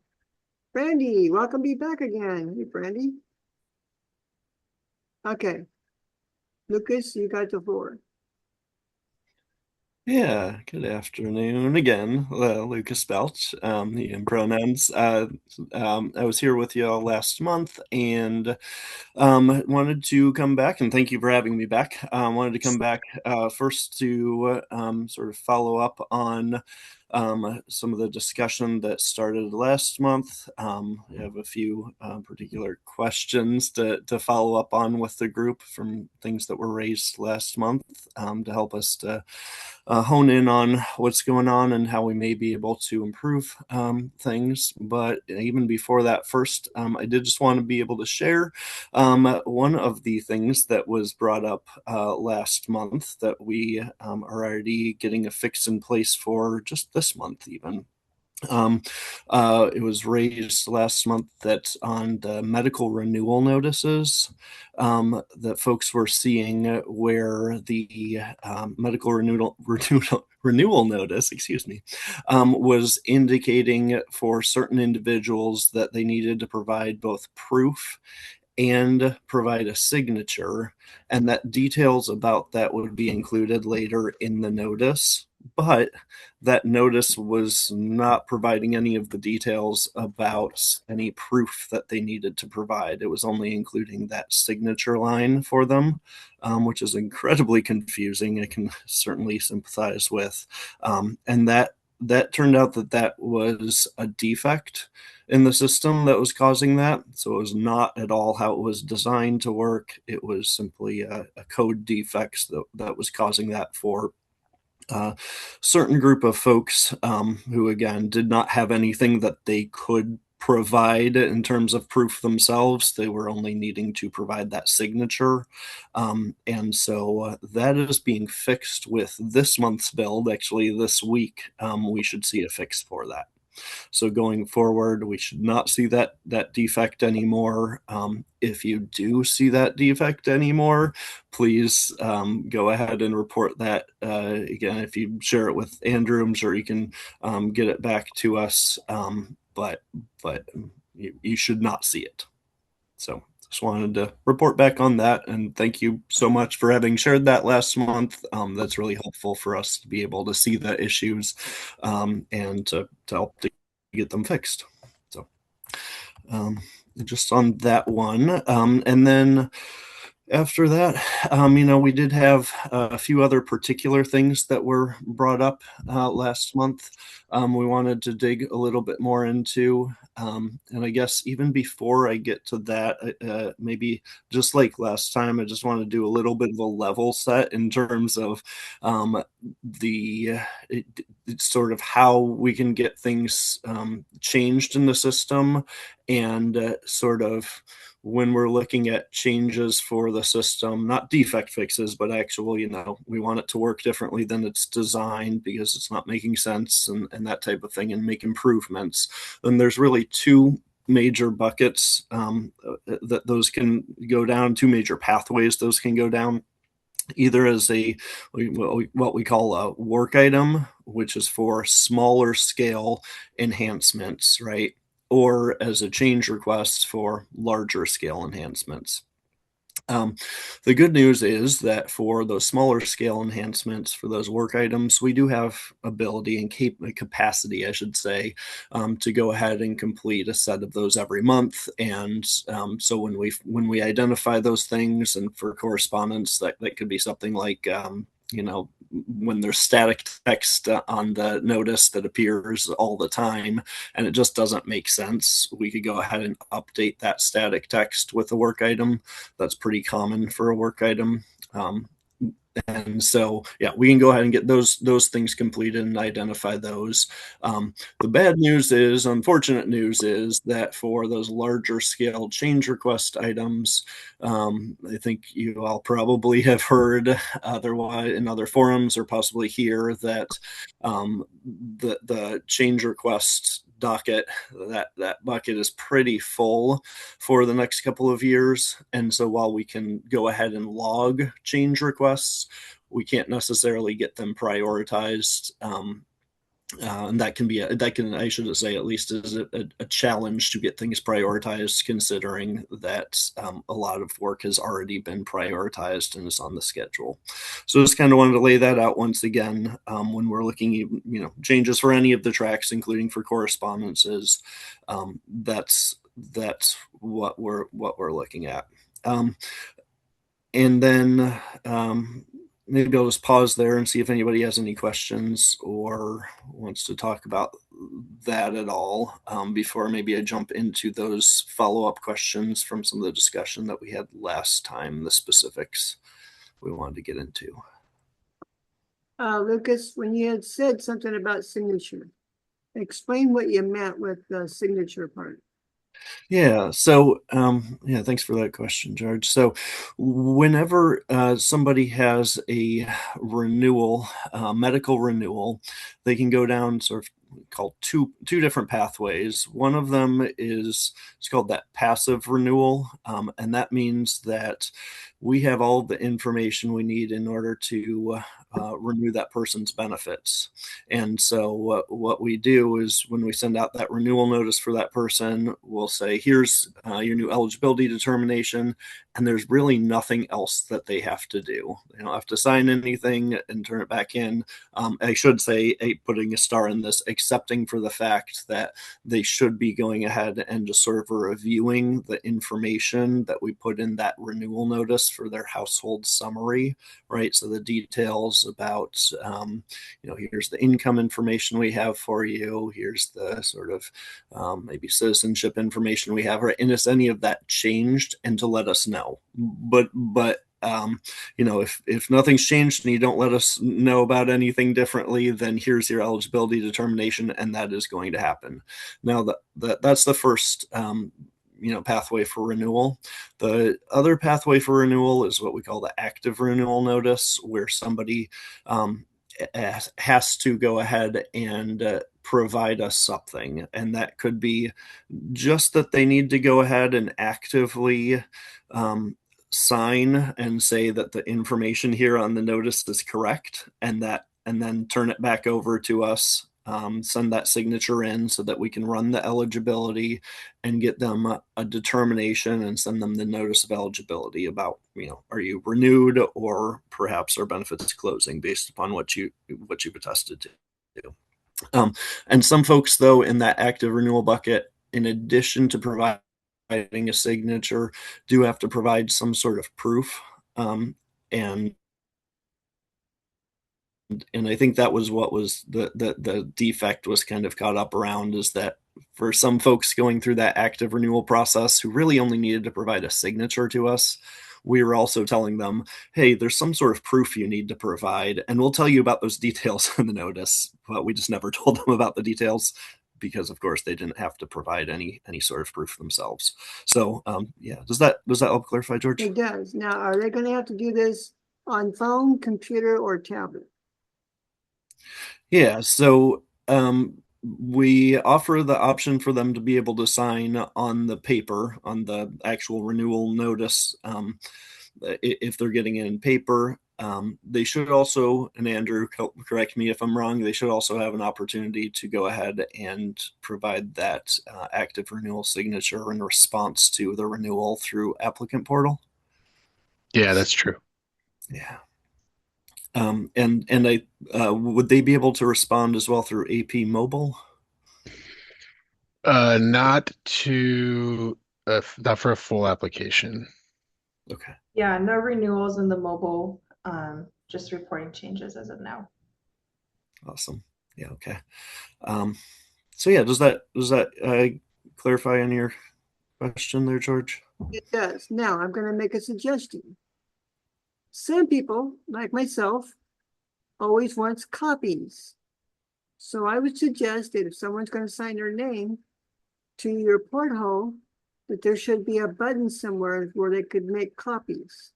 Brandy, welcome be back again. Hey, Brandy. Okay. Lucas, you got the floor. Yeah, good afternoon again, Lucas Belch, the pronouns. I was here with you all last month and wanted to come back, and thank you for having me back. Wanted to come back first to sort of follow up on some of the discussion that started last month. I have a few particular questions to follow up on with the group from things that were raised last month to help us to hone in on what's going on and how we may be able to improve things. But even before that, first, I did just want to be able to share one of the things that was brought up last month that we are already getting a fix in place for just this month, even. It was raised last month that on the medical renewal notices that folks were seeing where the medical renewal notice, excuse me, was indicating for certain individuals that they needed to provide both proof and provide a signature, and that details about that would be included later in the notice. But that notice was not providing any of the details about any proof that they needed to provide. It was only including that signature line for them, which is incredibly confusing. I can certainly sympathize with. And that turned out that was a defect in the system that was causing that. So it was not at all how it was designed to work. It was simply a code defects that was causing that for a certain group of folks who, again, did not have anything that they could provide in terms of proof themselves. They were only needing to provide that signature. And so that is being fixed with this month's build. Actually, this week, we should see a fix for that. So going forward, we should not see that defect anymore. If you do see that defect anymore, please go ahead and report that. Again, if you share it with Andrew, I'm sure he can get it back to us. But you should not see it. So just wanted to report back on that, and thank you so much for having shared that last month. That's really helpful for us to be able to see the issues and to help to get them fixed. So just on that one. And then after that, we did have a few other particular things that were brought up last month. We wanted to dig a little bit more into. And I guess even before I get to that, maybe just like last time, I just want to do a little bit of a level set in terms of it's sort of how we can get things changed in the system, and sort of when we're looking at changes for the system, not defect fixes, but actual, we want it to work differently than it's designed because it's not making sense and that type of thing, and make improvements. Then there's really two major buckets that those can go down, two major pathways those can go down. Either as what we call a work item, which is for smaller scale enhancements, right? Or as a change request for larger scale enhancements. The good news is that for those smaller scale enhancements, for those work items, we do have ability and capacity, I should say, to go ahead and complete a set of those every month. And so when we identify those things, and for correspondence, that could be something like when there's static text on the notice that appears all the time and it just doesn't make sense, we could go ahead and update that static text with a work item. That's pretty common for a work item. And so, yeah, we can go ahead and get those things completed and identify those. The bad news is, unfortunate news is that for those larger scale change request items, I think you all probably have heard otherwise in other forums or possibly here that the change request docket, that bucket is pretty full for the next couple of years. And so while we can go ahead and log change requests, we can't necessarily get them prioritized. And that can I should say at least is a challenge to get things prioritized, considering that a lot of work has already been prioritized and is on the schedule. So just kind of wanted to lay that out once again when we're looking, changes for any of the tracks, including for correspondences. That's what we're looking at. And then maybe I'll just pause there and see if anybody has any questions or wants to talk about that at all before maybe I jump into those follow-up questions from some of the discussion that we had last time, the specifics we wanted to get into. Lucas, when you had said something about signature, explain what you meant with the signature part. Yeah. So, thanks for that question, George. So whenever somebody has a renewal, medical renewal, they can go down sort of called two different pathways. One of them is it's called that passive renewal, and that means that we have all the information we need in order to renew that person's benefits. And so what we do is when we send out that renewal notice for that person, we'll say, here's your new eligibility determination, and there's really nothing else that they have to do. They don't have to sign anything and turn it back in. I should say, putting a star in this, accepting for the fact that they should be going ahead and just sort of reviewing the information that we put in that renewal notice for their household summary, right? So the details about, here's the income information we have for you. Here's the sort of maybe citizenship information we have, right? And is any of that changed? And to let us know. But if nothing's changed and you don't let us know about anything differently, then here's your eligibility determination, and that is going to happen. Now that's the first pathway for renewal. The other pathway for renewal is what we call the active renewal notice, where somebody has to go ahead and provide us something, and that could be just that they need to go ahead and actively sign and say that the information here on the notice is correct, and then turn it back over to us, send that signature in so that we can run the eligibility and get them a determination and send them the notice of eligibility about, are you renewed, or perhaps our benefits closing based upon what you've attested to. And some folks, though, in that active renewal bucket, in addition to providing a signature, do have to provide some sort of proof. And I think that was what was the defect was kind of caught up around, is that for some folks going through that active renewal process who really only needed to provide a signature to us, we were also telling them, hey, there's some sort of proof you need to provide, and we'll tell you about those details in the notice, but we just never told them about the details because, of course, they didn't have to provide any sort of proof themselves. So does that help clarify, George? It does. Now, are they going to have to do this on phone, computer, or tablet? Yeah, so we offer the option for them to be able to sign on the paper, on the actual renewal notice, if they're getting it in paper. They should also, and Andrew, correct me if I'm wrong, they should also have an opportunity to go ahead and provide that active renewal signature in response to the renewal through applicant portal. Yeah, that's true. Yeah. And I would they be able to respond as well through AP mobile? Not for a full application. Okay. Yeah, no renewals in the mobile, just reporting changes as of now. Awesome. Yeah. Okay. So yeah, does that clarify on your question there, George? It does. Now, I'm going to make a suggestion. Some people, like myself, always wants copies. So I would suggest that if someone's going to sign their name to your porthole, that there should be a button somewhere where they could make copies.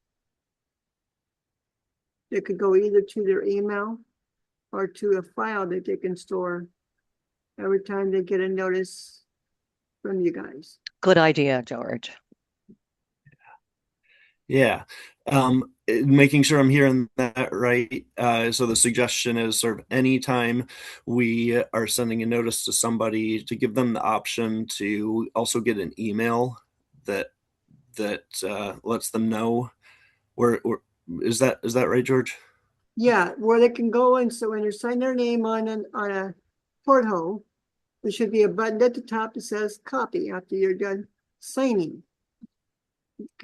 They could go either to their email or to a file that they can store every time they get a notice from you guys. Good idea, George. Yeah. Making sure I'm hearing that right. So the suggestion is sort of anytime we are sending a notice to somebody, to give them the option to also get an email that lets them know where is that right, George? Yeah, where they can go, and so when you sign their name on a porthole, there should be a button at the top that says copy after you're done signing.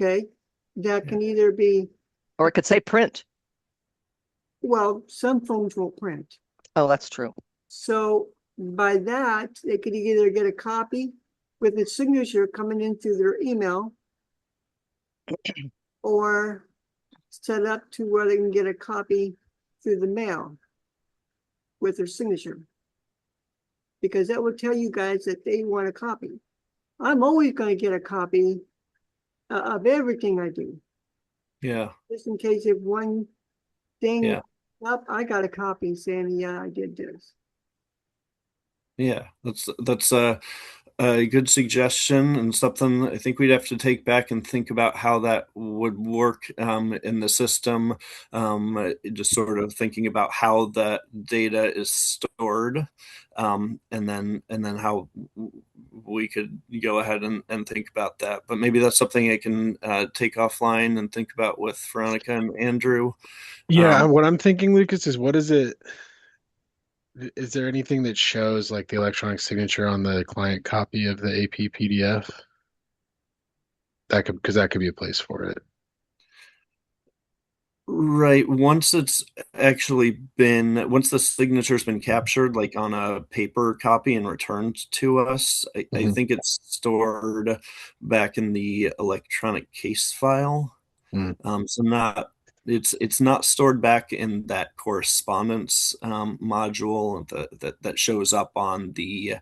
Okay, that can either be, Or it could say print. well, some phones won't print. Oh, that's true. So by that, they could either get a copy with its signature coming in through their email, or set up to where they can get a copy through the mail with their signature. Because that will tell you guys that they want a copy. I'm always going to get a copy of everything I do. Yeah. Just in case if one thing Yeah. up, I got a copy saying, yeah, I did this. Yeah, that's a good suggestion and something I think we'd have to take back and think about how that would work in the system. Just sort of thinking about how the data is stored, and then how we could go ahead and think about that. But maybe that's something I can take offline and think about with Veronica and Andrew. Yeah, what I'm thinking, Lucas, is what is it? Is there anything that shows like the electronic signature on the client copy of the AP PDF? That could, because that could be a place for it. Right. Once the signature's been captured, like on a paper copy and returned to us, I Mhm. think it's stored back in the electronic case file. Mm. So it's not stored back in that correspondence module that shows up on the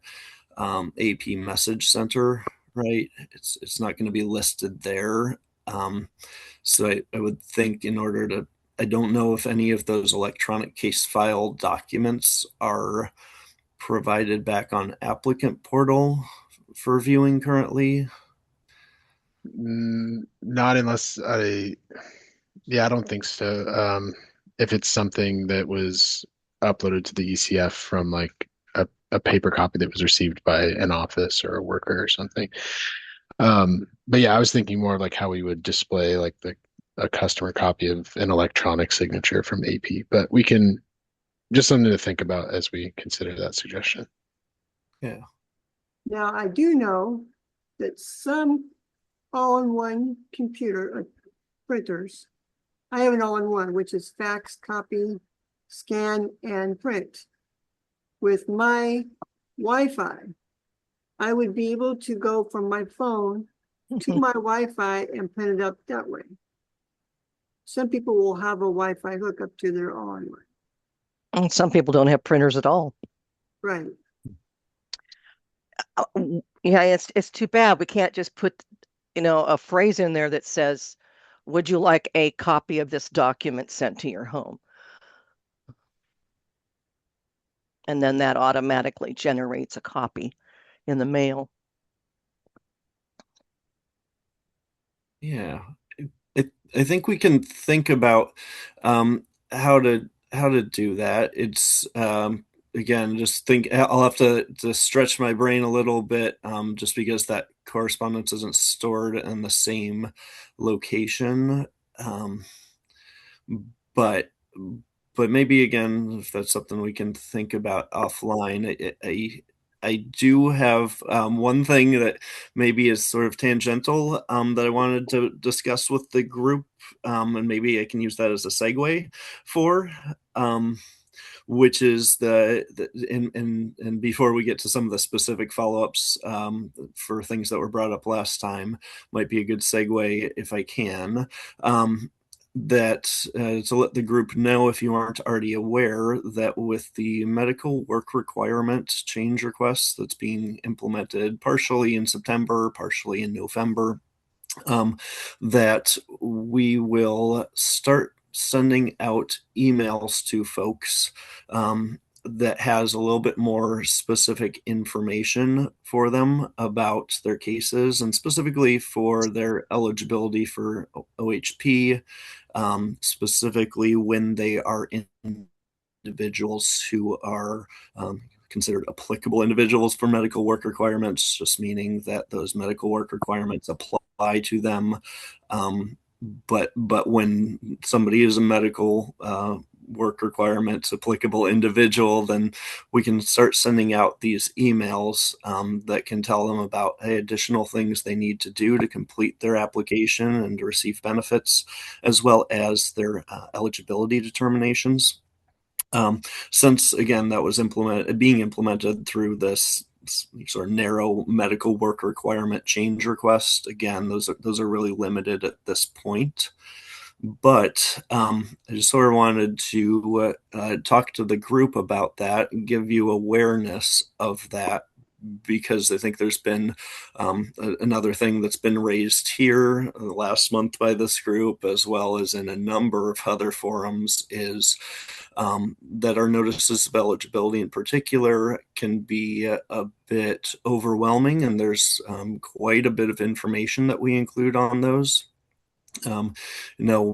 AP message center, right? It's not going to be listed there. So I would think I don't know if any of those electronic case file documents are provided back on applicant portal for viewing currently. Not unless yeah, I don't think so. If it's something that was uploaded to the ECF from like a paper copy that was received by an office or a worker or something. But yeah, I was thinking more of like how we would display like a customer copy of an electronic signature from AP. But we can just something to think about as we consider that suggestion. Yeah. Now, I do know that some all-in-one computer printers, I have an all-in-one, which is fax, copy, scan, and print. With my Wi-Fi, I would be able to go from my phone to my Wi-Fi and print it up that way. Some people will have a Wi-Fi hookup to their all-in-one. And some people don't have printers at all. Right. Yeah, it's too bad we can't just put, a phrase in there that says, "Would you like a copy of this document sent to your home?" And then that automatically generates a copy in the mail. Yeah. I think we can think about how to do that. It's again, just think I'll have to stretch my brain a little bit, just because that correspondence isn't stored in the same location. Um, but but maybe again, if that's something we can think about offline. I do have one thing that maybe is sort of tangential, that I wanted to discuss with the group, and maybe I can use that as a segue for, which is and before we get to some of the specific follow-ups, for things that were brought up last time, might be a good segue if I can. That To let the group know, if you aren't already aware, that with the medical work requirement change request that's being implemented partially in September, partially in November, that we will start sending out emails to folks, that has a little bit more specific information for them about their cases and specifically for their eligibility for OHP, specifically when they are individuals who are considered applicable individuals for medical work requirements, just meaning that those medical work requirements apply to them. But when somebody is a medical work requirements applicable individual, then we can start sending out these emails, that can tell them about additional things they need to do to complete their application and to receive benefits, as well as their eligibility determinations. Since again that was being implemented through this sort of narrow medical work requirement change request, again those are really limited at this point. But I just sort of wanted to talk to the group about that and give you awareness of that because I think there's been another thing that's been raised here last month by this group, as well as in a number of other forums, is that our notices of eligibility in particular can be a bit overwhelming, and there's quite a bit of information that we include on those.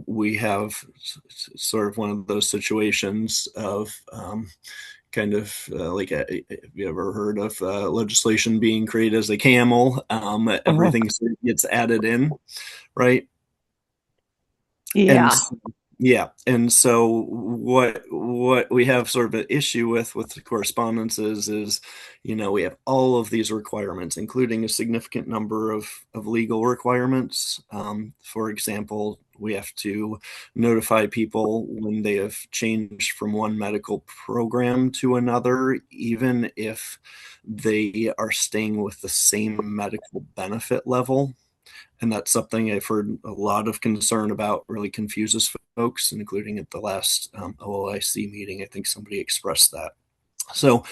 We have sort of one of those situations of kind of have you ever heard of legislation being created as a camel? Everything sort of gets added in, right? Yeah. And so what we have sort of an issue with the correspondence is, we have all of these requirements, including a significant number of legal requirements. For example, we have to notify people when they have changed from one medical program to another, even if they are staying with the same medical benefit level. And that's something I've heard a lot of concern about, really confuses folks, including at the last OOIC meeting. I think somebody expressed that. So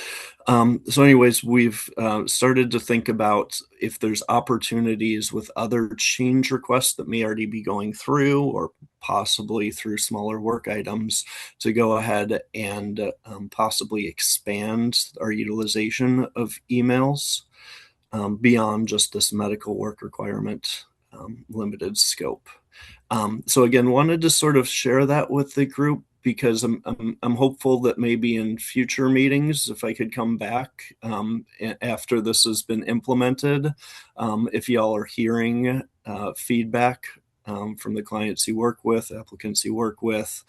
anyways, we've started to think about if there's opportunities with other change requests that may already be going through, or possibly through smaller work items, to go ahead and possibly expand our utilization of emails beyond just this medical work requirement limited scope. So again, wanted to sort of share that with the group, because I'm hopeful that maybe in future meetings, if I could come back after this has been implemented, if y'all are hearing feedback from the clients you work with, applicants you work with,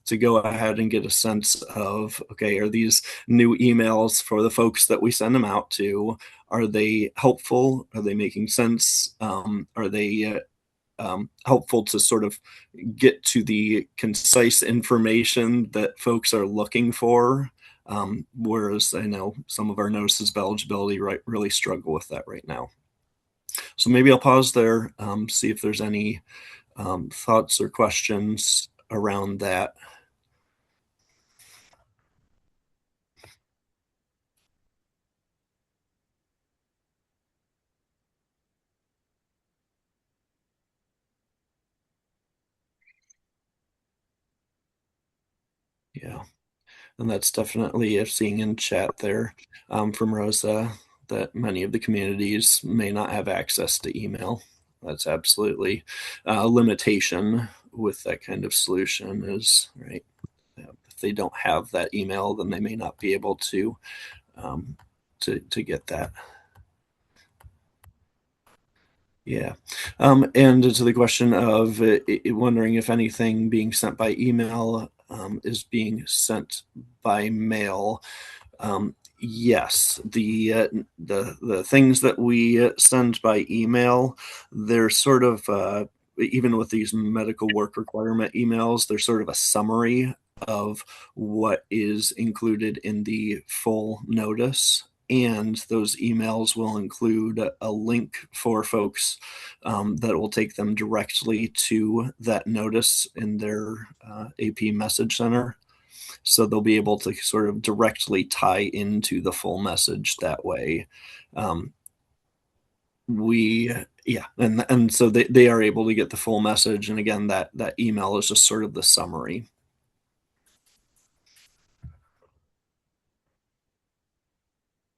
to go ahead and get a sense of, okay, are these new emails for the folks that we send them out to, are they helpful? Are they making sense? Are they helpful to sort of get to the concise information that folks are looking for? Whereas I know some of our notices of eligibility really struggle with that right now. So maybe I'll pause there, see if there's any thoughts or questions around that. Yeah, and that's definitely seeing in chat there from Rosa that many of the communities may not have access to email. That's absolutely a limitation with that kind of solution, is right. If they don't have that email, then they may not be able to get that. Yeah. And to the question of wondering if anything being sent by email is being sent by mail. Yes, the things that we send by email, they're sort of even with these medical work requirement emails, they're sort of a summary of what is included in the full notice. And those emails will include a link for folks that will take them directly to that notice in their AP message center. So they'll be able to sort of directly tie into the full message that way. And so they are able to get the full message. And again, that email is just sort of the summary.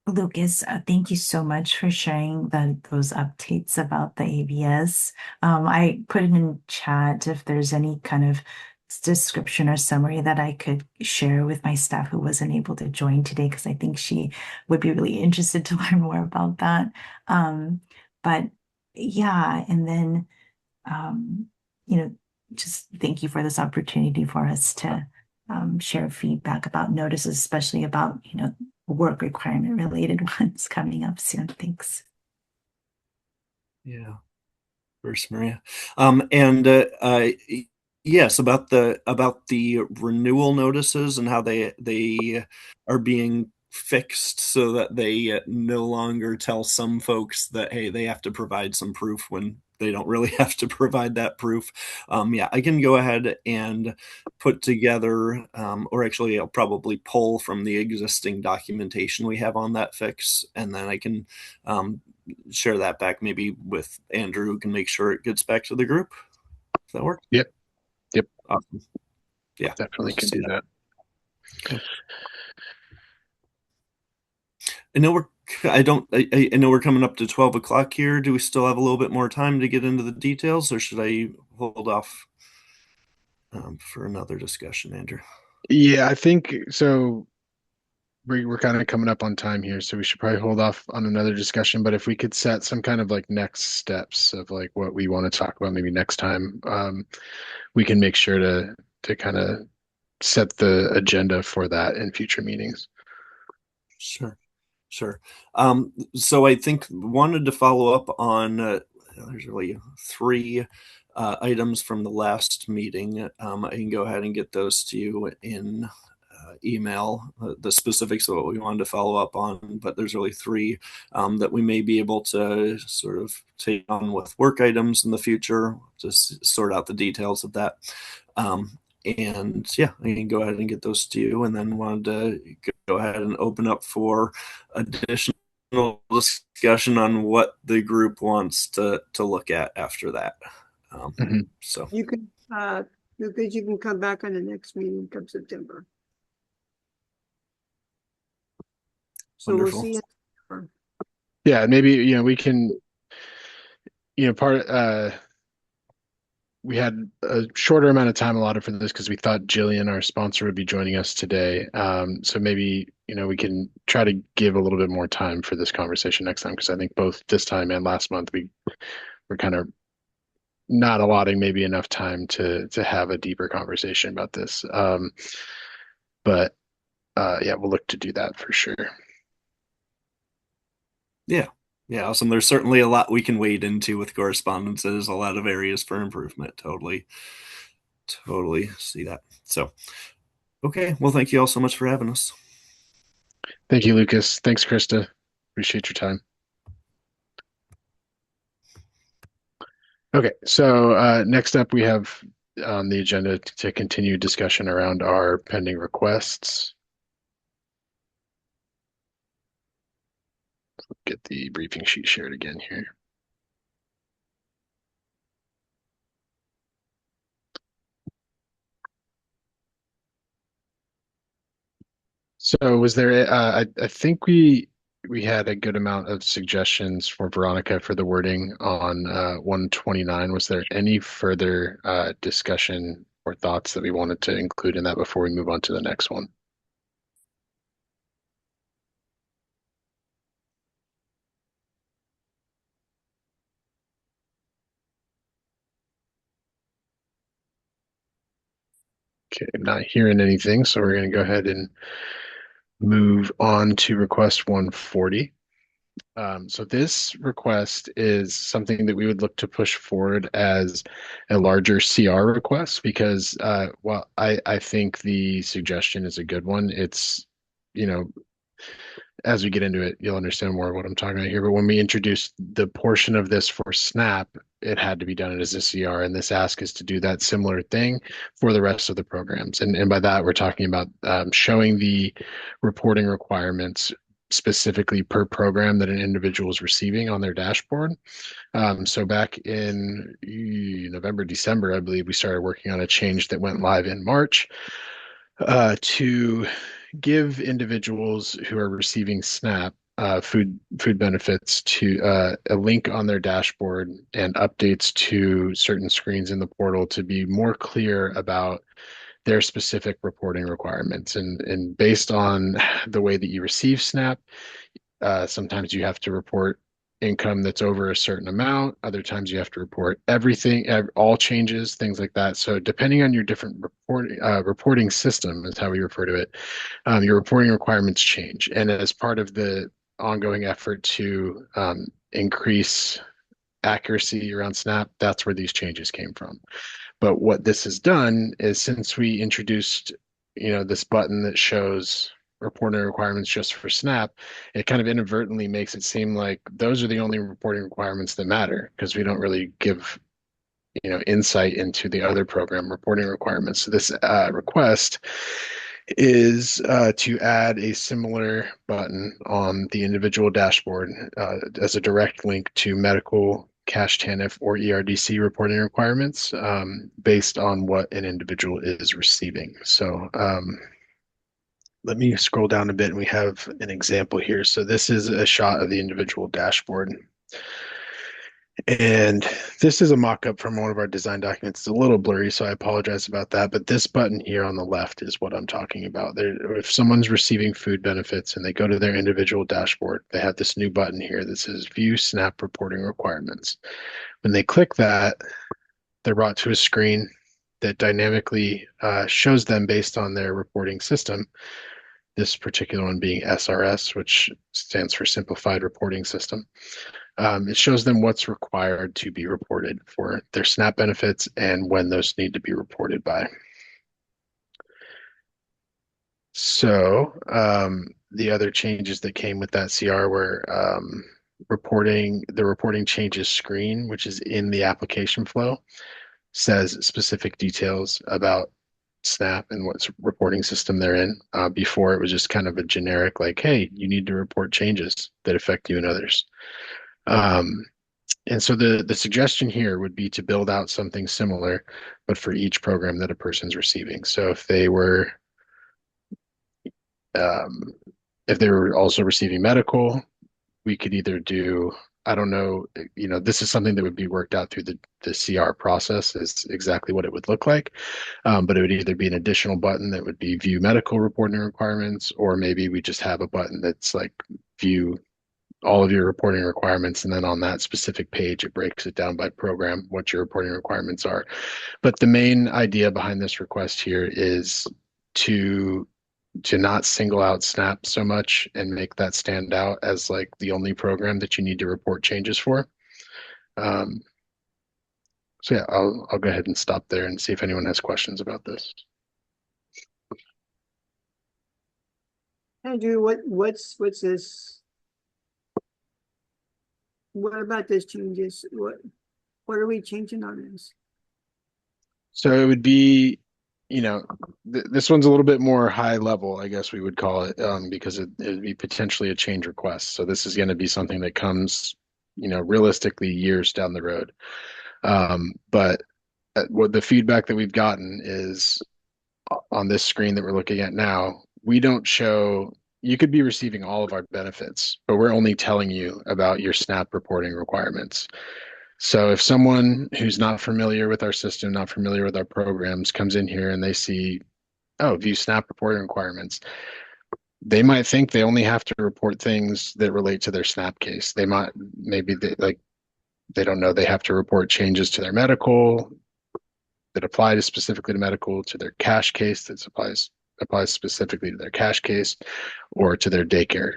Lucas, thank you so much for sharing those updates about the ABS. I put it in chat if there's any kind of description or summary that I could share with my staff who wasn't able to join today, because I think she would be really interested to learn more about that. But yeah, and then, just thank you for this opportunity for us to share feedback about notices, especially about, work requirement related ones coming up soon. Thanks. Yeah. First, Maria. And yes, about the renewal notices and how they are being fixed so that they no longer tell some folks that, hey, they have to provide some proof when they don't really have to provide that proof. Yeah, I can go ahead and put together, or actually I'll probably pull from the existing documentation we have on that fix, and then I can share that back maybe with Andrew, who can make sure it gets back to the group. Does that work? Yep. Awesome. Yeah, Definitely let's can do do that. Okay. I know we're I know we're coming up to 12 o'clock here. Do we still have a little bit more time to get into the details, or should I hold off for another discussion, Andrew? Yeah, I think so. We're kind of coming up on time here, so we should probably hold off on another discussion. But if we could set some kind of like next steps of like what we want to talk about maybe next time, we can make sure to kind of set the agenda for that in future meetings. Sure. So I think wanted to follow up on there's really three items from the last meeting. I can go ahead and get those to you in email, the specifics of what we wanted to follow up on, but there's really three that we may be able to sort of take on with work items in the future, just sort out the details of that. And yeah, I can go ahead and get those to you, and then wanted to go ahead and open up for additional discussion on what the group wants to look at after that. So You can, Lucas, you can come back on the next meeting come September. So wonderful. we'll see you. Yeah, maybe we can we had a shorter amount of time allotted for this because we thought Jillian, our sponsor, would be joining us today. So maybe we can try to give a little bit more time for this conversation next time, because I think both this time and last month we were kind of not allotting maybe enough time to have a deeper conversation about this. But yeah, we'll look to do that for sure. Yeah, awesome. There's certainly a lot we can wade into with correspondences, a lot of areas for improvement. Totally see that. So, okay. Well, thank you all so much for having us. Thank you, Lucas. Thanks, Krista. Appreciate your time. Okay, so next up we have on the agenda to continue discussion around our pending requests. Get the briefing sheet shared again here. So was there, I think we had a good amount of suggestions for Veronica for the wording on 129. Was there any further discussion or thoughts that we wanted to include in that before we move on to the next one? Okay, I'm not hearing anything, so we're going to go ahead and move on to request 140. So this request is something that we would look to push forward as a larger CR request because, well, I think the suggestion is a good one. It's, as we get into it, you'll understand more of what I'm talking about here. But when we introduced the portion of this for SNAP, it had to be done as a CR, and this ask is to do that similar thing for the rest of the programs. And by that, we're talking about showing the reporting requirements specifically per program that an individual is receiving on their dashboard. So back in November, December, I believe we started working on a change that went live in March to give individuals who are receiving SNAP food benefits to a link on their dashboard and updates to certain screens in the portal to be more clear about their specific reporting requirements. And based on the way that you receive SNAP, sometimes you have to report income that's over a certain amount. Other times you have to report everything, all changes, things like that. So depending on your different reporting system is how we refer to it, your reporting requirements change. And as part of the ongoing effort to increase accuracy around SNAP, that's where these changes came from. But what this has done is since we introduced, this button that shows reporting requirements just for SNAP, it kind of inadvertently makes it seem like those are the only reporting requirements that matter because we don't really give insight into the other program reporting requirements. So this request is to add a similar button on the individual dashboard as a direct link to medical, cash TANF, or ERDC reporting requirements based on what an individual is receiving. So let me scroll down a bit and we have an example here. So this is a shot of the individual dashboard. And this is a mock-up from one of our design documents. It's a little blurry, so I apologize about that. But this button here on the left is what I'm talking about. If someone's receiving food benefits and they go to their individual dashboard, they have this new button here that says View SNAP Reporting Requirements. When they click that, they're brought to a screen that dynamically shows them based on their reporting system. This particular one being SRS, which stands for Simplified Reporting System. It shows them what's required to be reported for their SNAP benefits and when those need to be reported by. So the other changes that came with that CR were the reporting changes screen, which is in the application flow, says specific details about SNAP and what reporting system they're in. Before it was just kind of a generic like, hey, you need to report changes that affect you and others. And so the suggestion here would be to build out something similar, but for each program that a person's receiving. So if they were also receiving medical, we could either do, I don't know, this is something that would be worked out through the CR process is exactly what it would look like. But it would either be an additional button that would be view medical reporting requirements, or maybe we just have a button that's like view all of your reporting requirements, and then on that specific page, it breaks it down by program, what your reporting requirements are. But the main idea behind this request here is to not single out SNAP so much and make that stand out as like the only program that you need to report changes for. So yeah, I'll go ahead and stop there and see if anyone has questions about this. Andrew, what's this? What about this changes? What are we changing on this? So it would be, this one's a little bit more high level, I guess we would call it, because it would be potentially a change request. So this is going to be something that comes, realistically years down the road. But what the feedback that we've gotten is on this screen that we're looking at now, we don't show, you could be receiving all of our benefits, but we're only telling you about your SNAP reporting requirements. So if someone who's not familiar with our system, not familiar with our programs, comes in here and they see, oh, view SNAP reporting requirements, they might think they only have to report things that relate to their SNAP case. They might, they don't know they have to report changes to their medical that apply to specifically to medical, to their cash case that applies specifically to their cash case, or to their daycare,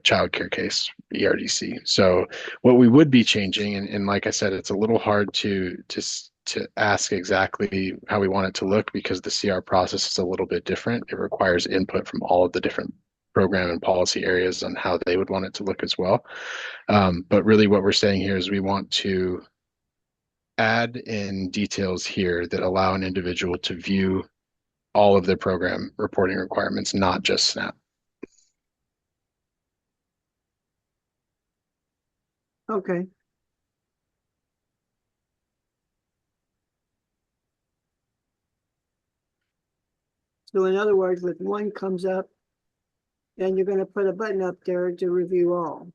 childcare case, ERDC. So what we would be changing, and like I said, it's a little hard to ask exactly how we want it to look because the CR process is a little bit different. It requires input from all of the different program and policy areas on how they would want it to look as well. But really what we're saying here is we want to add in details here that allow an individual to view all of their program reporting requirements, not just SNAP. Okay. So in other words, if one comes up, then you're going to put a button up there to review all.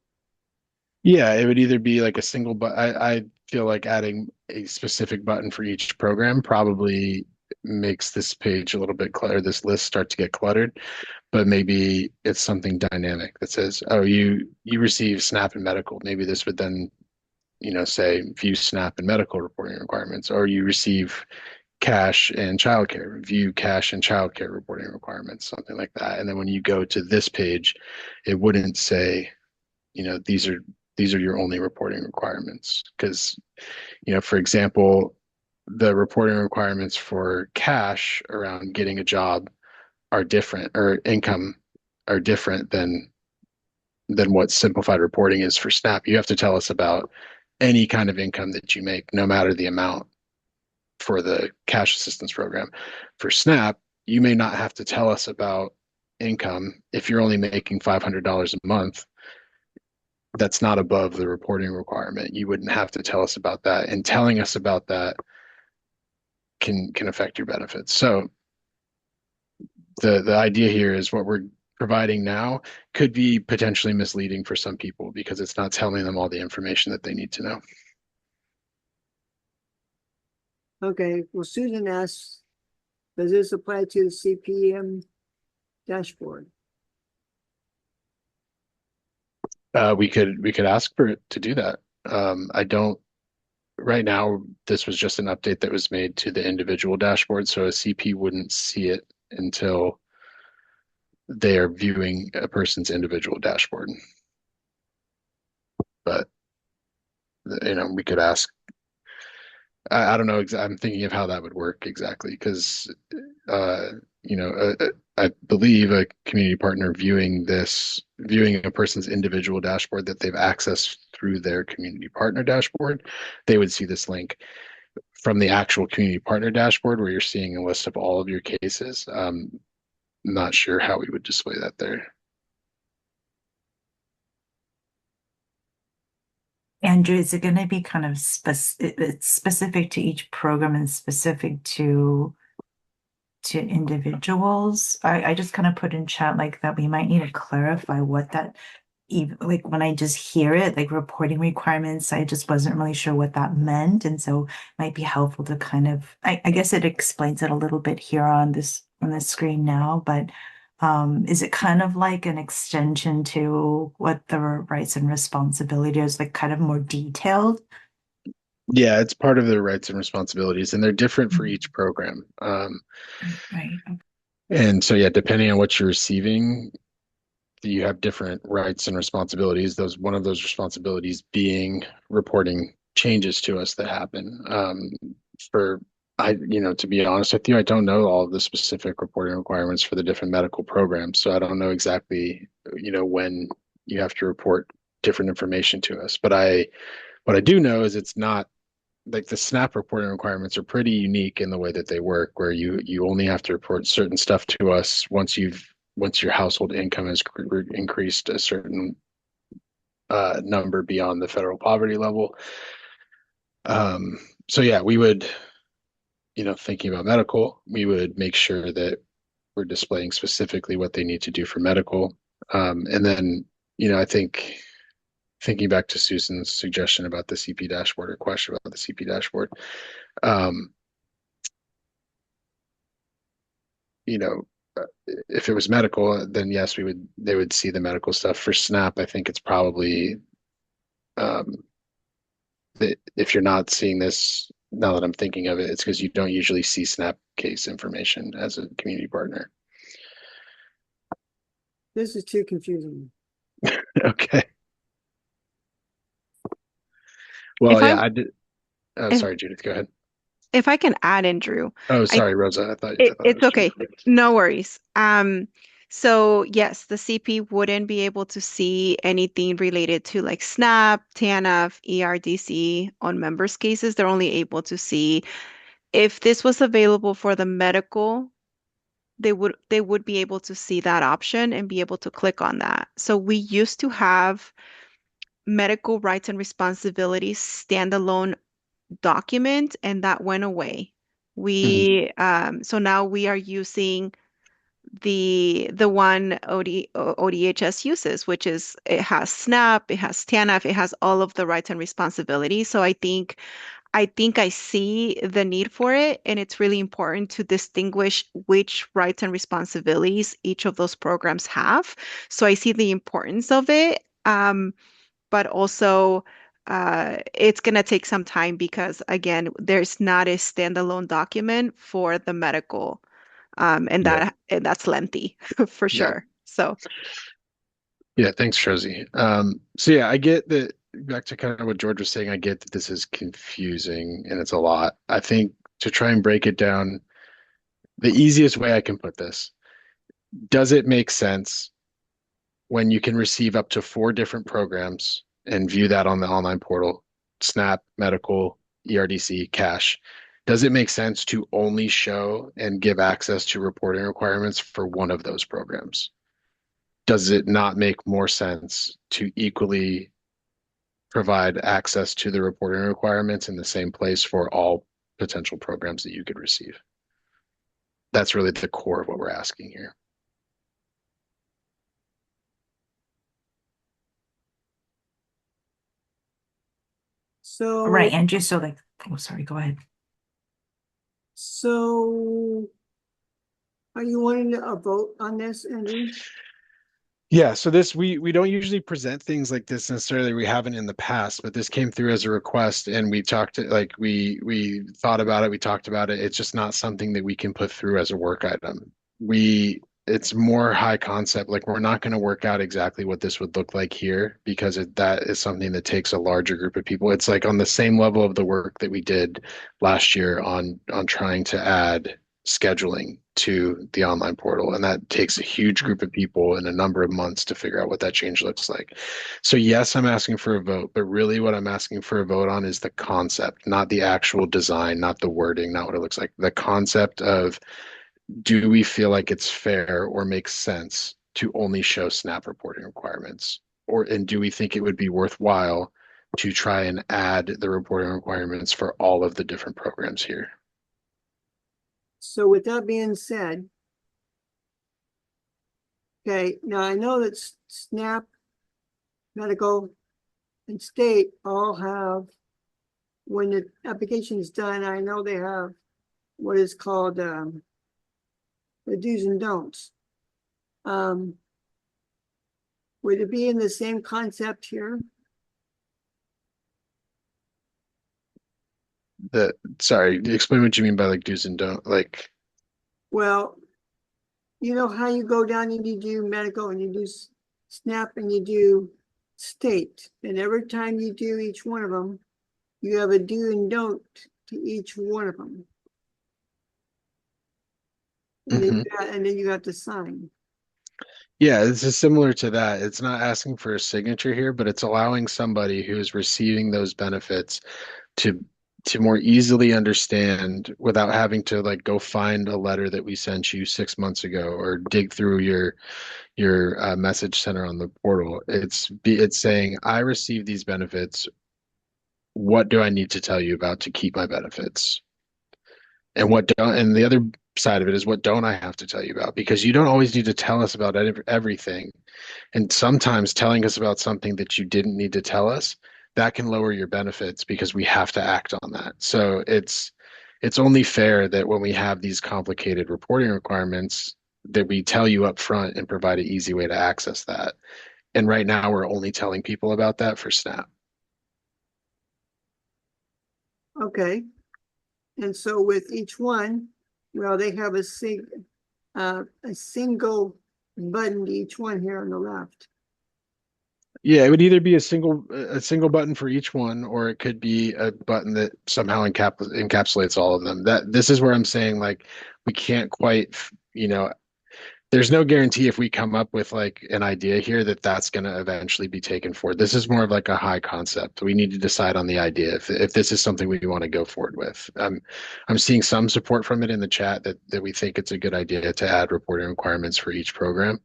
Yeah, it would either be like a single, but I feel like adding a specific button for each program probably makes this page a little bit cluttered, this list start to get cluttered. But maybe it's something dynamic that says, oh, you receive SNAP and medical. Maybe this would then, say view SNAP and medical reporting requirements, or you receive cash and childcare, view cash and childcare reporting requirements, something like that. And then when you go to this page, it wouldn't say, these are your only reporting requirements. Because, for example, the reporting requirements for cash around getting a job are different, or income are different than what simplified reporting is for SNAP. You have to tell us about any kind of income that you make, no matter the amount, for the cash assistance program. For SNAP, you may not have to tell us about income if you're only making $500 a month. That's not above the reporting requirement. You wouldn't have to tell us about that, and telling us about that can affect your benefits. So the idea here is what we're providing now could be potentially misleading for some people because it's not telling them all the information that they need to know. Okay, well, Susan asks, does this apply to the CPM dashboard? We could ask for it to do that. I don't right now. This was just an update that was made to the individual dashboard, so a CP wouldn't see it until they are viewing a person's individual dashboard. But we could ask. I don't know. I'm thinking of how that would work exactly because, I believe a community partner viewing a person's individual dashboard that they've accessed through their community partner dashboard, they would see this link from the actual community partner dashboard where you're seeing a list of all of your cases. Not sure how we would display that there. Andrew, is it going to be kind of specific to each program and specific to individuals? I just kind of put in chat like that we might need to clarify what that even like when I just hear it, like reporting requirements, I just wasn't really sure what that meant. And so it might be helpful to kind of I guess it explains it a little bit here on the screen now, but is it kind of like an extension to what the rights and responsibilities, like kind of more detailed? Yeah, it's part of their rights and responsibilities, and they're different for each program. Right. And so, yeah, depending on what you're receiving, you have different rights and responsibilities. One of those responsibilities being reporting changes to us that happen. To be honest with you, I don't know all of the specific reporting requirements for the different medical programs, so I don't know exactly, when you have to report different information to us. But what I do know is it's not like the SNAP reporting requirements are pretty unique in the way that they work, where you only have to report certain stuff to us once your household income has increased a certain number beyond the federal poverty level. So yeah, we would, thinking about medical, we would make sure that we're displaying specifically what they need to do for medical. And then, I think thinking back to Susan's suggestion about the CP dashboard or question about the CP dashboard, if it was medical, then yes, they would see the medical stuff. For SNAP, I think it's probably that if you're not seeing this, now that I'm thinking of it, it's because you don't usually see SNAP case information as a community partner. This is too confusing. Okay. Well, If I did. if Sorry, Judith, go ahead. if I can add, Andrew, Oh, I sorry, Rosa. I thought it's it was okay. Judith. No worries. So yes, the CP wouldn't be able to see anything related to like SNAP, TANF, ERDC on members' cases. They're only able to see if this was available for the medical, they would be able to see that option and be able to click on that. So we used to have medical rights and responsibilities standalone document, and that went away. So now we are using the one ODHS uses, which is it has SNAP, it has TANF, it has all of the rights and responsibilities. So I think I see the need for it, and it's really important to distinguish which rights and responsibilities each of those programs have. So I see the importance of it, but also it's going to take some time because, again, there's not a standalone document for the medical, and that's lengthy for Yeah. sure. So Yeah, thanks, Rosie. So yeah, I get that. Back to kind of what George was saying, I get that this is confusing and it's a lot. I think to try and break it down, the easiest way I can put this, does it make sense when you can receive up to 4 different programs and view that on the online portal, SNAP, medical, ERDC, cash, does it make sense to only show and give access to reporting requirements for one of those programs? Does it not make more sense to equally provide access to the reporting requirements in the same place for all potential programs that you could receive? That's really the core of what we're asking here. So. Right, and just so like, oh, sorry, go ahead. So are you wanting a vote on this, Andrew? Yeah, so this we don't usually present things like this necessarily. We haven't in the past, but this came through as a request, and we talked like we thought about it, we talked about it. It's just not something that we can put through as a work item. It's more high concept. Like we're not going to work out exactly what this would look like here because that is something that takes a larger group of people. It's like on the same level of the work that we did last year on trying to add scheduling to the online portal, and that takes a huge group of people in a number of months to figure out what that change looks like. So yes, I'm asking for a vote, but really what I'm asking for a vote on is the concept, not the actual design, not the wording, not what it looks like. The concept of, do we feel like it's fair or makes sense to only show SNAP reporting requirements? And do we think it would be worthwhile to try and add the reporting requirements for all of the different programs here? So with that being said, okay, now I know that SNAP, medical, and state all have, when the application is done, I know they have what is called the do's and don'ts. Would it be in the same concept here? Sorry, explain what you mean by like do's and don't, like. Well, you know how you go down and you do medical and you do SNAP and you do state, and every time you do each one of them, you have a do and don't to each one of them. And then you have to sign. Yeah, this is similar to that. It's not asking for a signature here, but it's allowing somebody who is receiving those benefits to more easily understand without having to like go find a letter that we sent you 6 months ago or dig through your message center on the portal. It's saying, I received these benefits. What do I need to tell you about to keep my benefits? And the other side of it is, what don't I have to tell you about? Because you don't always need to tell us about everything. And sometimes telling us about something that you didn't need to tell us, that can lower your benefits because we have to act on that. So it's only fair that when we have these complicated reporting requirements, that we tell you up front and provide an easy way to access that. And right now we're only telling people about that for SNAP. Okay. And so with each one, well, they have a single button to each one here on the left. Yeah, it would either be a single button for each one, or it could be a button that somehow encapsulates all of them. This is where I'm saying, like, we can't quite, there's no guarantee if we come up with like an idea here that that's going to eventually be taken forward. This is more of like a high concept. We need to decide on the idea if this is something we want to go forward with. I'm seeing some support from it in the chat that we think it's a good idea to add reporting requirements for each program.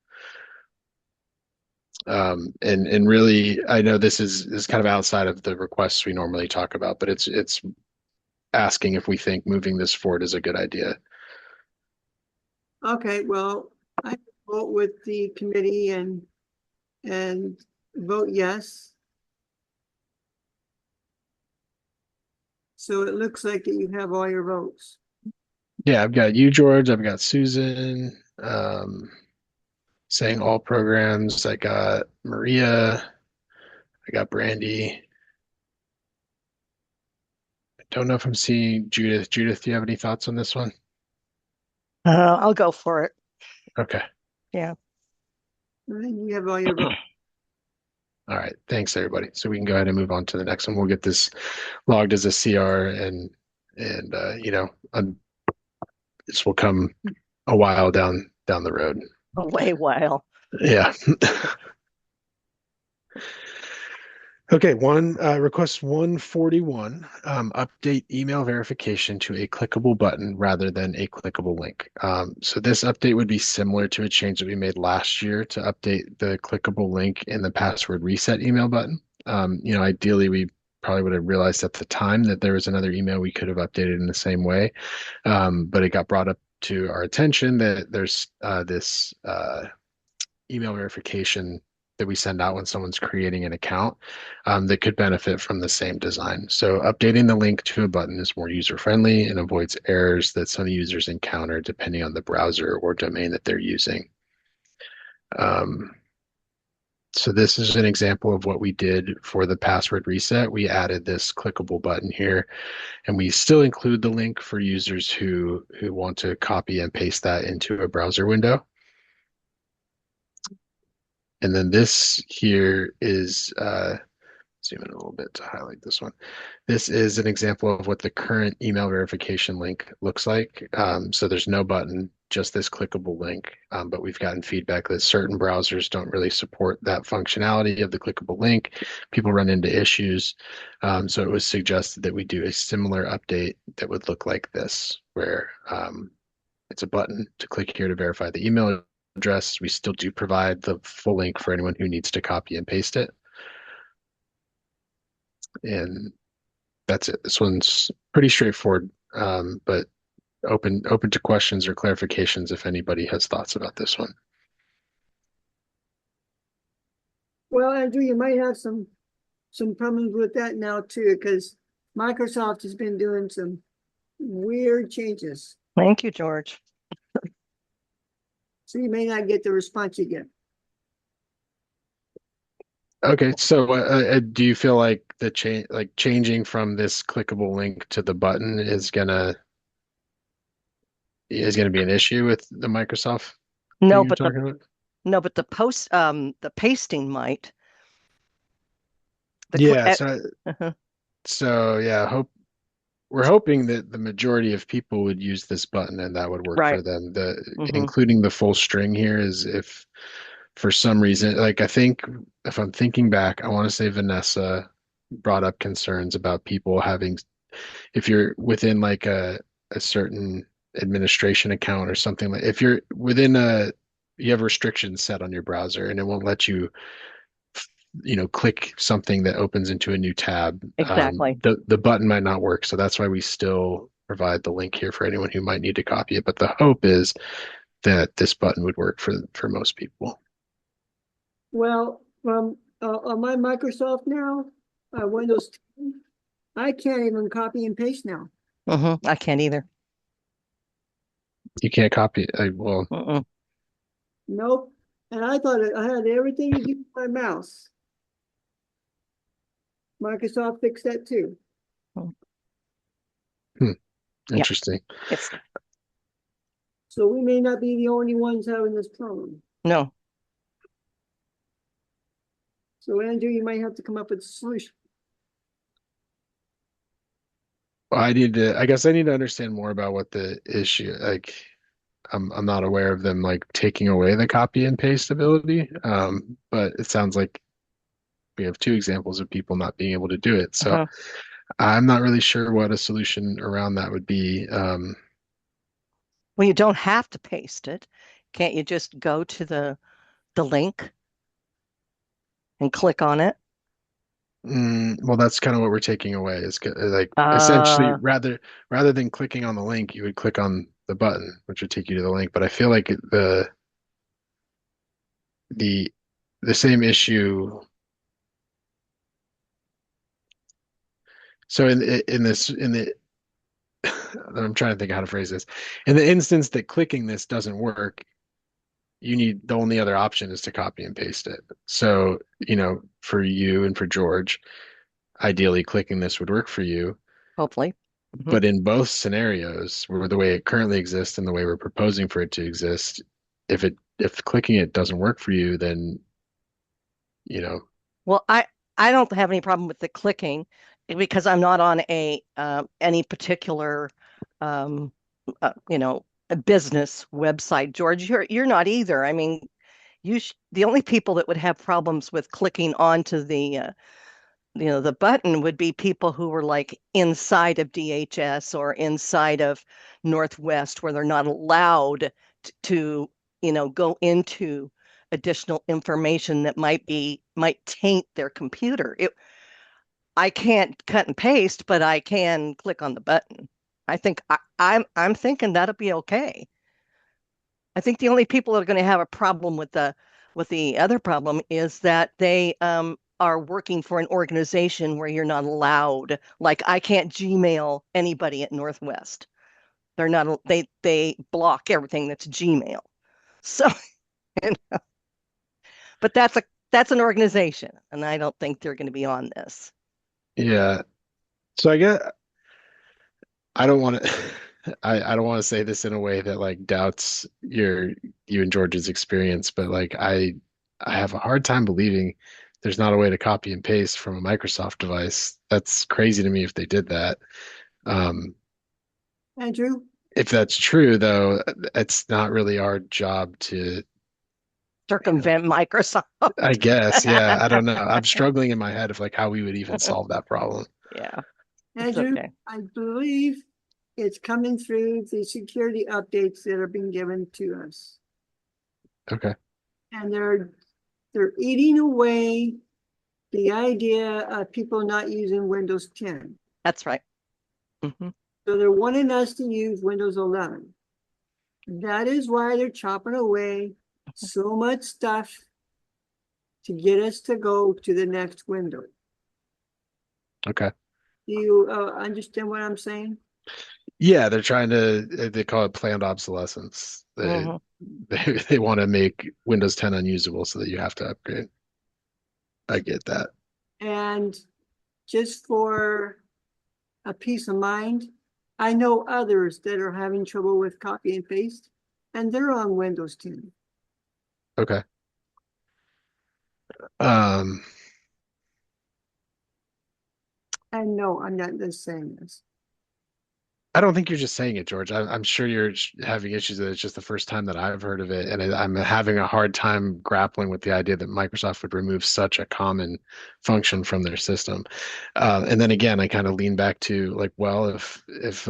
And really, I know this is kind of outside of the requests we normally talk about, but it's asking if we think moving this forward is a good idea. Okay, well, I vote with the committee and vote yes. So it looks like that you have all your votes. Yeah, I've got you, George. I've got Susan. Saying all programs. I got Maria. I got Brandy. I don't know if I'm seeing Judith. Judith, do you have any thoughts on this one? I'll go for it. Okay. Yeah. And then you have all your votes. All right. Thanks, everybody. So we can go ahead and move on to the next one. We'll get this logged as a CR, and this will come a while down the road. A way while. Yeah. Okay, one request 141, update email verification to a clickable button rather than a clickable link. So this update would be similar to a change that we made last year to update the clickable link in the password reset email button. Ideally, we probably would have realized at the time that there was another email we could have updated in the same way, but it got brought up to our attention that there's this email verification that we send out when someone's creating an account that could benefit from the same design. So updating the link to a button is more user-friendly and avoids errors that some users encounter depending on the browser or domain that they're using. So this is an example of what we did for the password reset. We added this clickable button here, and we still include the link for users who want to copy and paste that into a browser window. And then this here is, zoom in a little bit to highlight this one. This is an example of what the current email verification link looks like. So there's no button, just this clickable link. But we've gotten feedback that certain browsers don't really support that functionality of the clickable link. People run into issues. So it was suggested that we do a similar update that would look like this, where it's a button to click here to verify the email address. We still do provide the full link for anyone who needs to copy and paste it. And that's it. This one's pretty straightforward, but open to questions or clarifications if anybody has thoughts about this one. Well, Andrew, you might have some problems with that now too, because Microsoft has been doing some weird changes. Thank you, George. So you may not get the response you get. Okay, so do you feel like the changing from this clickable link to the button is gonna be an issue with the Microsoft thing No, you're but talking about? the pasting might. Yeah, Uh-huh. so yeah, we're hoping that the majority of people would use this button and that would work for Right. them. Mhm. Including the full string here is if for some reason, like I think if I'm thinking back, I want to say Vanessa brought up concerns about people having, if you're within like a certain administration account or something, like if you're within you have restrictions set on your browser and it won't let you click something that opens into a new tab. Exactly. The button might not work, so that's why we still provide the link here for anyone who might need to copy it. But the hope is that this button would work for most people. Well, on my Microsoft now, Windows 10, I can't even copy and paste now. I can't either. You can't copy it. Well, Nope. And I thought I had everything to do with my mouse. Microsoft fixed that too. interesting. It's So we may not be the only ones having this problem. no. So Andrew, you might have to come up with a solution. I guess I need to understand more about what the issue, like I'm not aware of them like taking away the copy and paste ability. But it sounds like we have two examples of people not being able to do it. So I'm not really sure what a solution around that would be. Well, you don't have to paste it. Can't you just go to the link and click on it? Well, that's kind of what we're taking away is like essentially rather than clicking on the link, you would click on the button, which would take you to the link. But I feel like the same issue. So I'm trying to think how to phrase this. In the instance that clicking this doesn't work, the only other option is to copy and paste it. So, for you and for George, ideally clicking this would work for you. Hopefully. But in both scenarios, where the way it currently exists and the way we're proposing for it to exist, if clicking it doesn't work for you, then Well, I don't have any problem with the clicking because I'm not on any particular a business website. George, you're not either. I mean, the only people that would have problems with clicking onto the button would be people who were like inside of DHS or inside of Northwest, where they're not allowed to, go into additional information that might taint their computer. I can't cut and paste, but I can click on the button. I think I'm thinking that'll be okay. I think the only people that are going to have a problem with the other problem is that they are working for an organization where you're not allowed. Like I can't Gmail anybody at Northwest. They're not they block everything that's Gmail. So, but that's an organization, and I don't think they're going to be on this. Yeah. So I guess I don't want to I don't want to say this in a way that like doubts you and George's experience, but like I have a hard time believing there's not a way to copy and paste from a Microsoft device. That's crazy to me if they did that. Andrew? If that's true, though, it's not really our job to Circumvent Microsoft. I guess, yeah. I don't know. I'm struggling in my head of like how we would even solve that problem. Yeah. It's Andrew, okay. I believe it's coming through the security updates that are being given to us. Okay. And they're eating away the idea of people not using Windows 10. That's right. Mm-hmm. So they're wanting us to use Windows 11. That is why they're chopping away so much stuff to get us to go to the next window. Okay. Do you understand what I'm saying? Yeah, they're trying to they call it planned obsolescence. They want to make Windows 10 unusable so that you have to upgrade. I get that. And just for a peace of mind, I know others that are having trouble with copy and paste, and they're on Windows 10. Okay. And no, I'm not just saying this. I don't think you're just saying it, George. I'm sure you're having issues with it. It's just the first time that I've heard of it, and I'm having a hard time grappling with the idea that Microsoft would remove such a common function from their system. And then again, I kind of lean back to like, well, if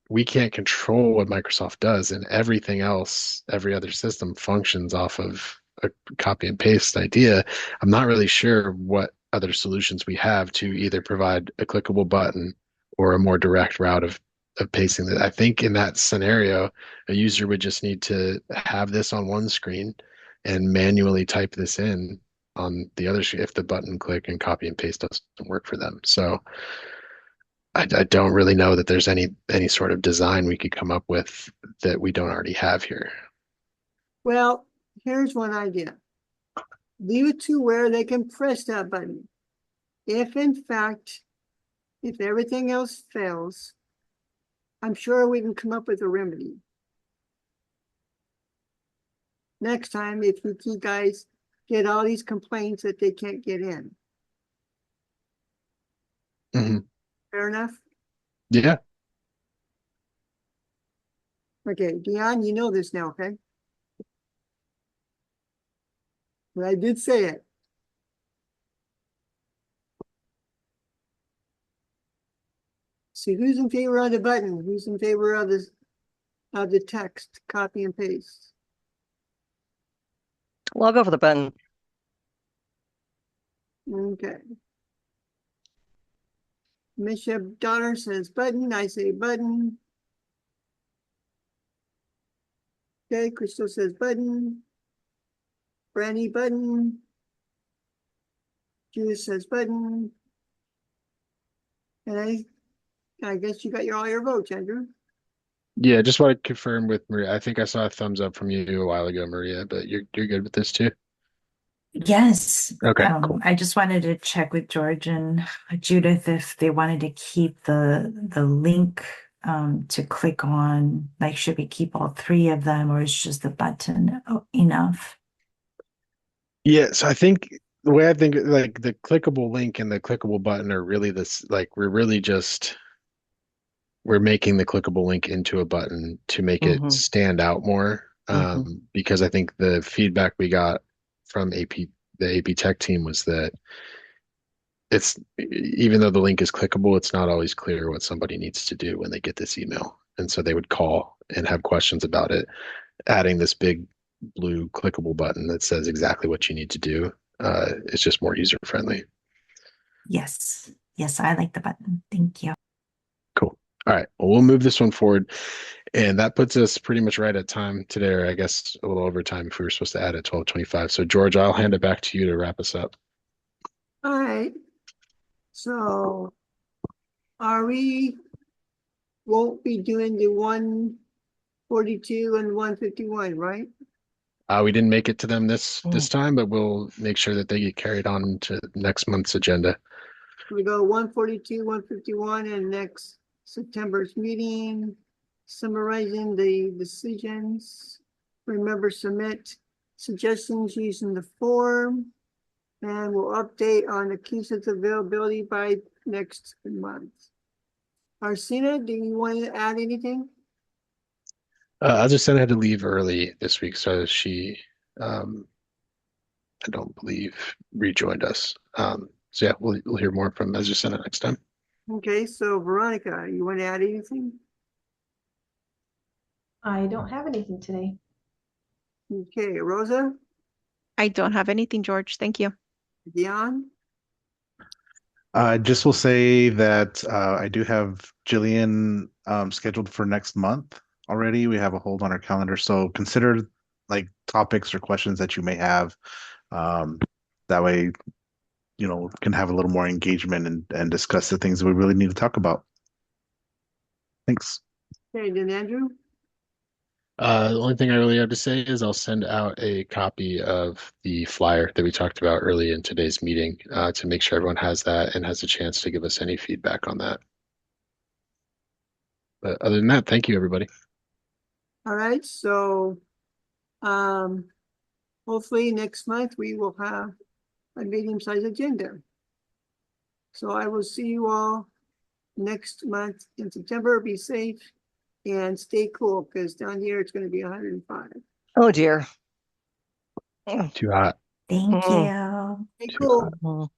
we can't control what Microsoft does, and everything else, every other system functions off of a copy and paste idea, I'm not really sure what other solutions we have to either provide a clickable button or a more direct route of pasting that. I think in that scenario, a user would just need to have this on one screen and manually type this in on the other screen if the button click and copy and paste doesn't work for them. So I don't really know that there's any sort of design we could come up with that we don't already have here. Well, here's one idea. Leave it to where they can press that button. If in fact, if everything else fails, I'm sure we can come up with a remedy. Next time, if you guys get all these complaints that they can't get in. Mm-hmm. Fair enough? Yeah. Okay, Dion, you know this now, okay? But I did say it. So who's in favor of the button? Who's in favor of the text, copy and paste? Well, I'll go for the button. Okay. Misha Donner says button. I say button. Okay, Crystal says button. Brandy button. Judith says button. And I guess you got all your votes, Andrew. Yeah, just want to confirm with Maria. I think I saw a thumbs up from you a while ago, Maria, but you're good with this too? Yes. Okay, cool. I just wanted to check with George and Judith if they wanted to keep the link to click on, like should we keep all three of them or is just the button enough? Yeah, so I think the way I think like the clickable link and the clickable button are really this like we're making the clickable link into a button to make it stand out more. because I think the feedback we got from the AP Tech team was that it's, even though the link is clickable, it's not always clear what somebody needs to do when they get this email. And so they would call and have questions about it. Adding this big blue clickable button that says exactly what you need to do is just more user friendly. Yes. Yes, I like the button. Thank you. Cool. All right. Well, we'll move this one forward. And that puts us pretty much right at time today, or I guess a little over time if we were supposed to add at 12:25. So George, I'll hand it back to you to wrap us up. All right. So won't be doing the 142 and 151, right? We didn't make it to them this time, but we'll make sure that they get carried on to next month's agenda. We go 142, 151, and next September's meeting, summarizing the decisions. Remember, submit suggestions using the form, and we'll update on the Keyson's availability by next month. Arsena, do you want to add anything? Azucena had to leave early this week, so she, I don't believe, rejoined us. So yeah, we'll hear more from Azucena next time. Okay, so Veronica, you want to add anything? I don't have anything today. Okay, Rosa, I don't have anything, George. Thank you. Dion, I just will say that I do have Jillian scheduled for next month already. We have a hold on our calendar, so consider like topics or questions that you may have. That way, can have a little more engagement and discuss the things we really need to talk about. Thanks. okay, then Andrew. The only thing I really have to say is I'll send out a copy of the flyer that we talked about early in today's meeting to make sure everyone has that and has a chance to give us any feedback on that. But other than that, thank you, everybody. All right, so hopefully next month we will have a medium-sized agenda. So I will see you all next month in September. Be safe and stay cool because down here it's going to be 105. Oh dear. Too hot. Thank Mm. you. Stay Too cool. hot. Mm.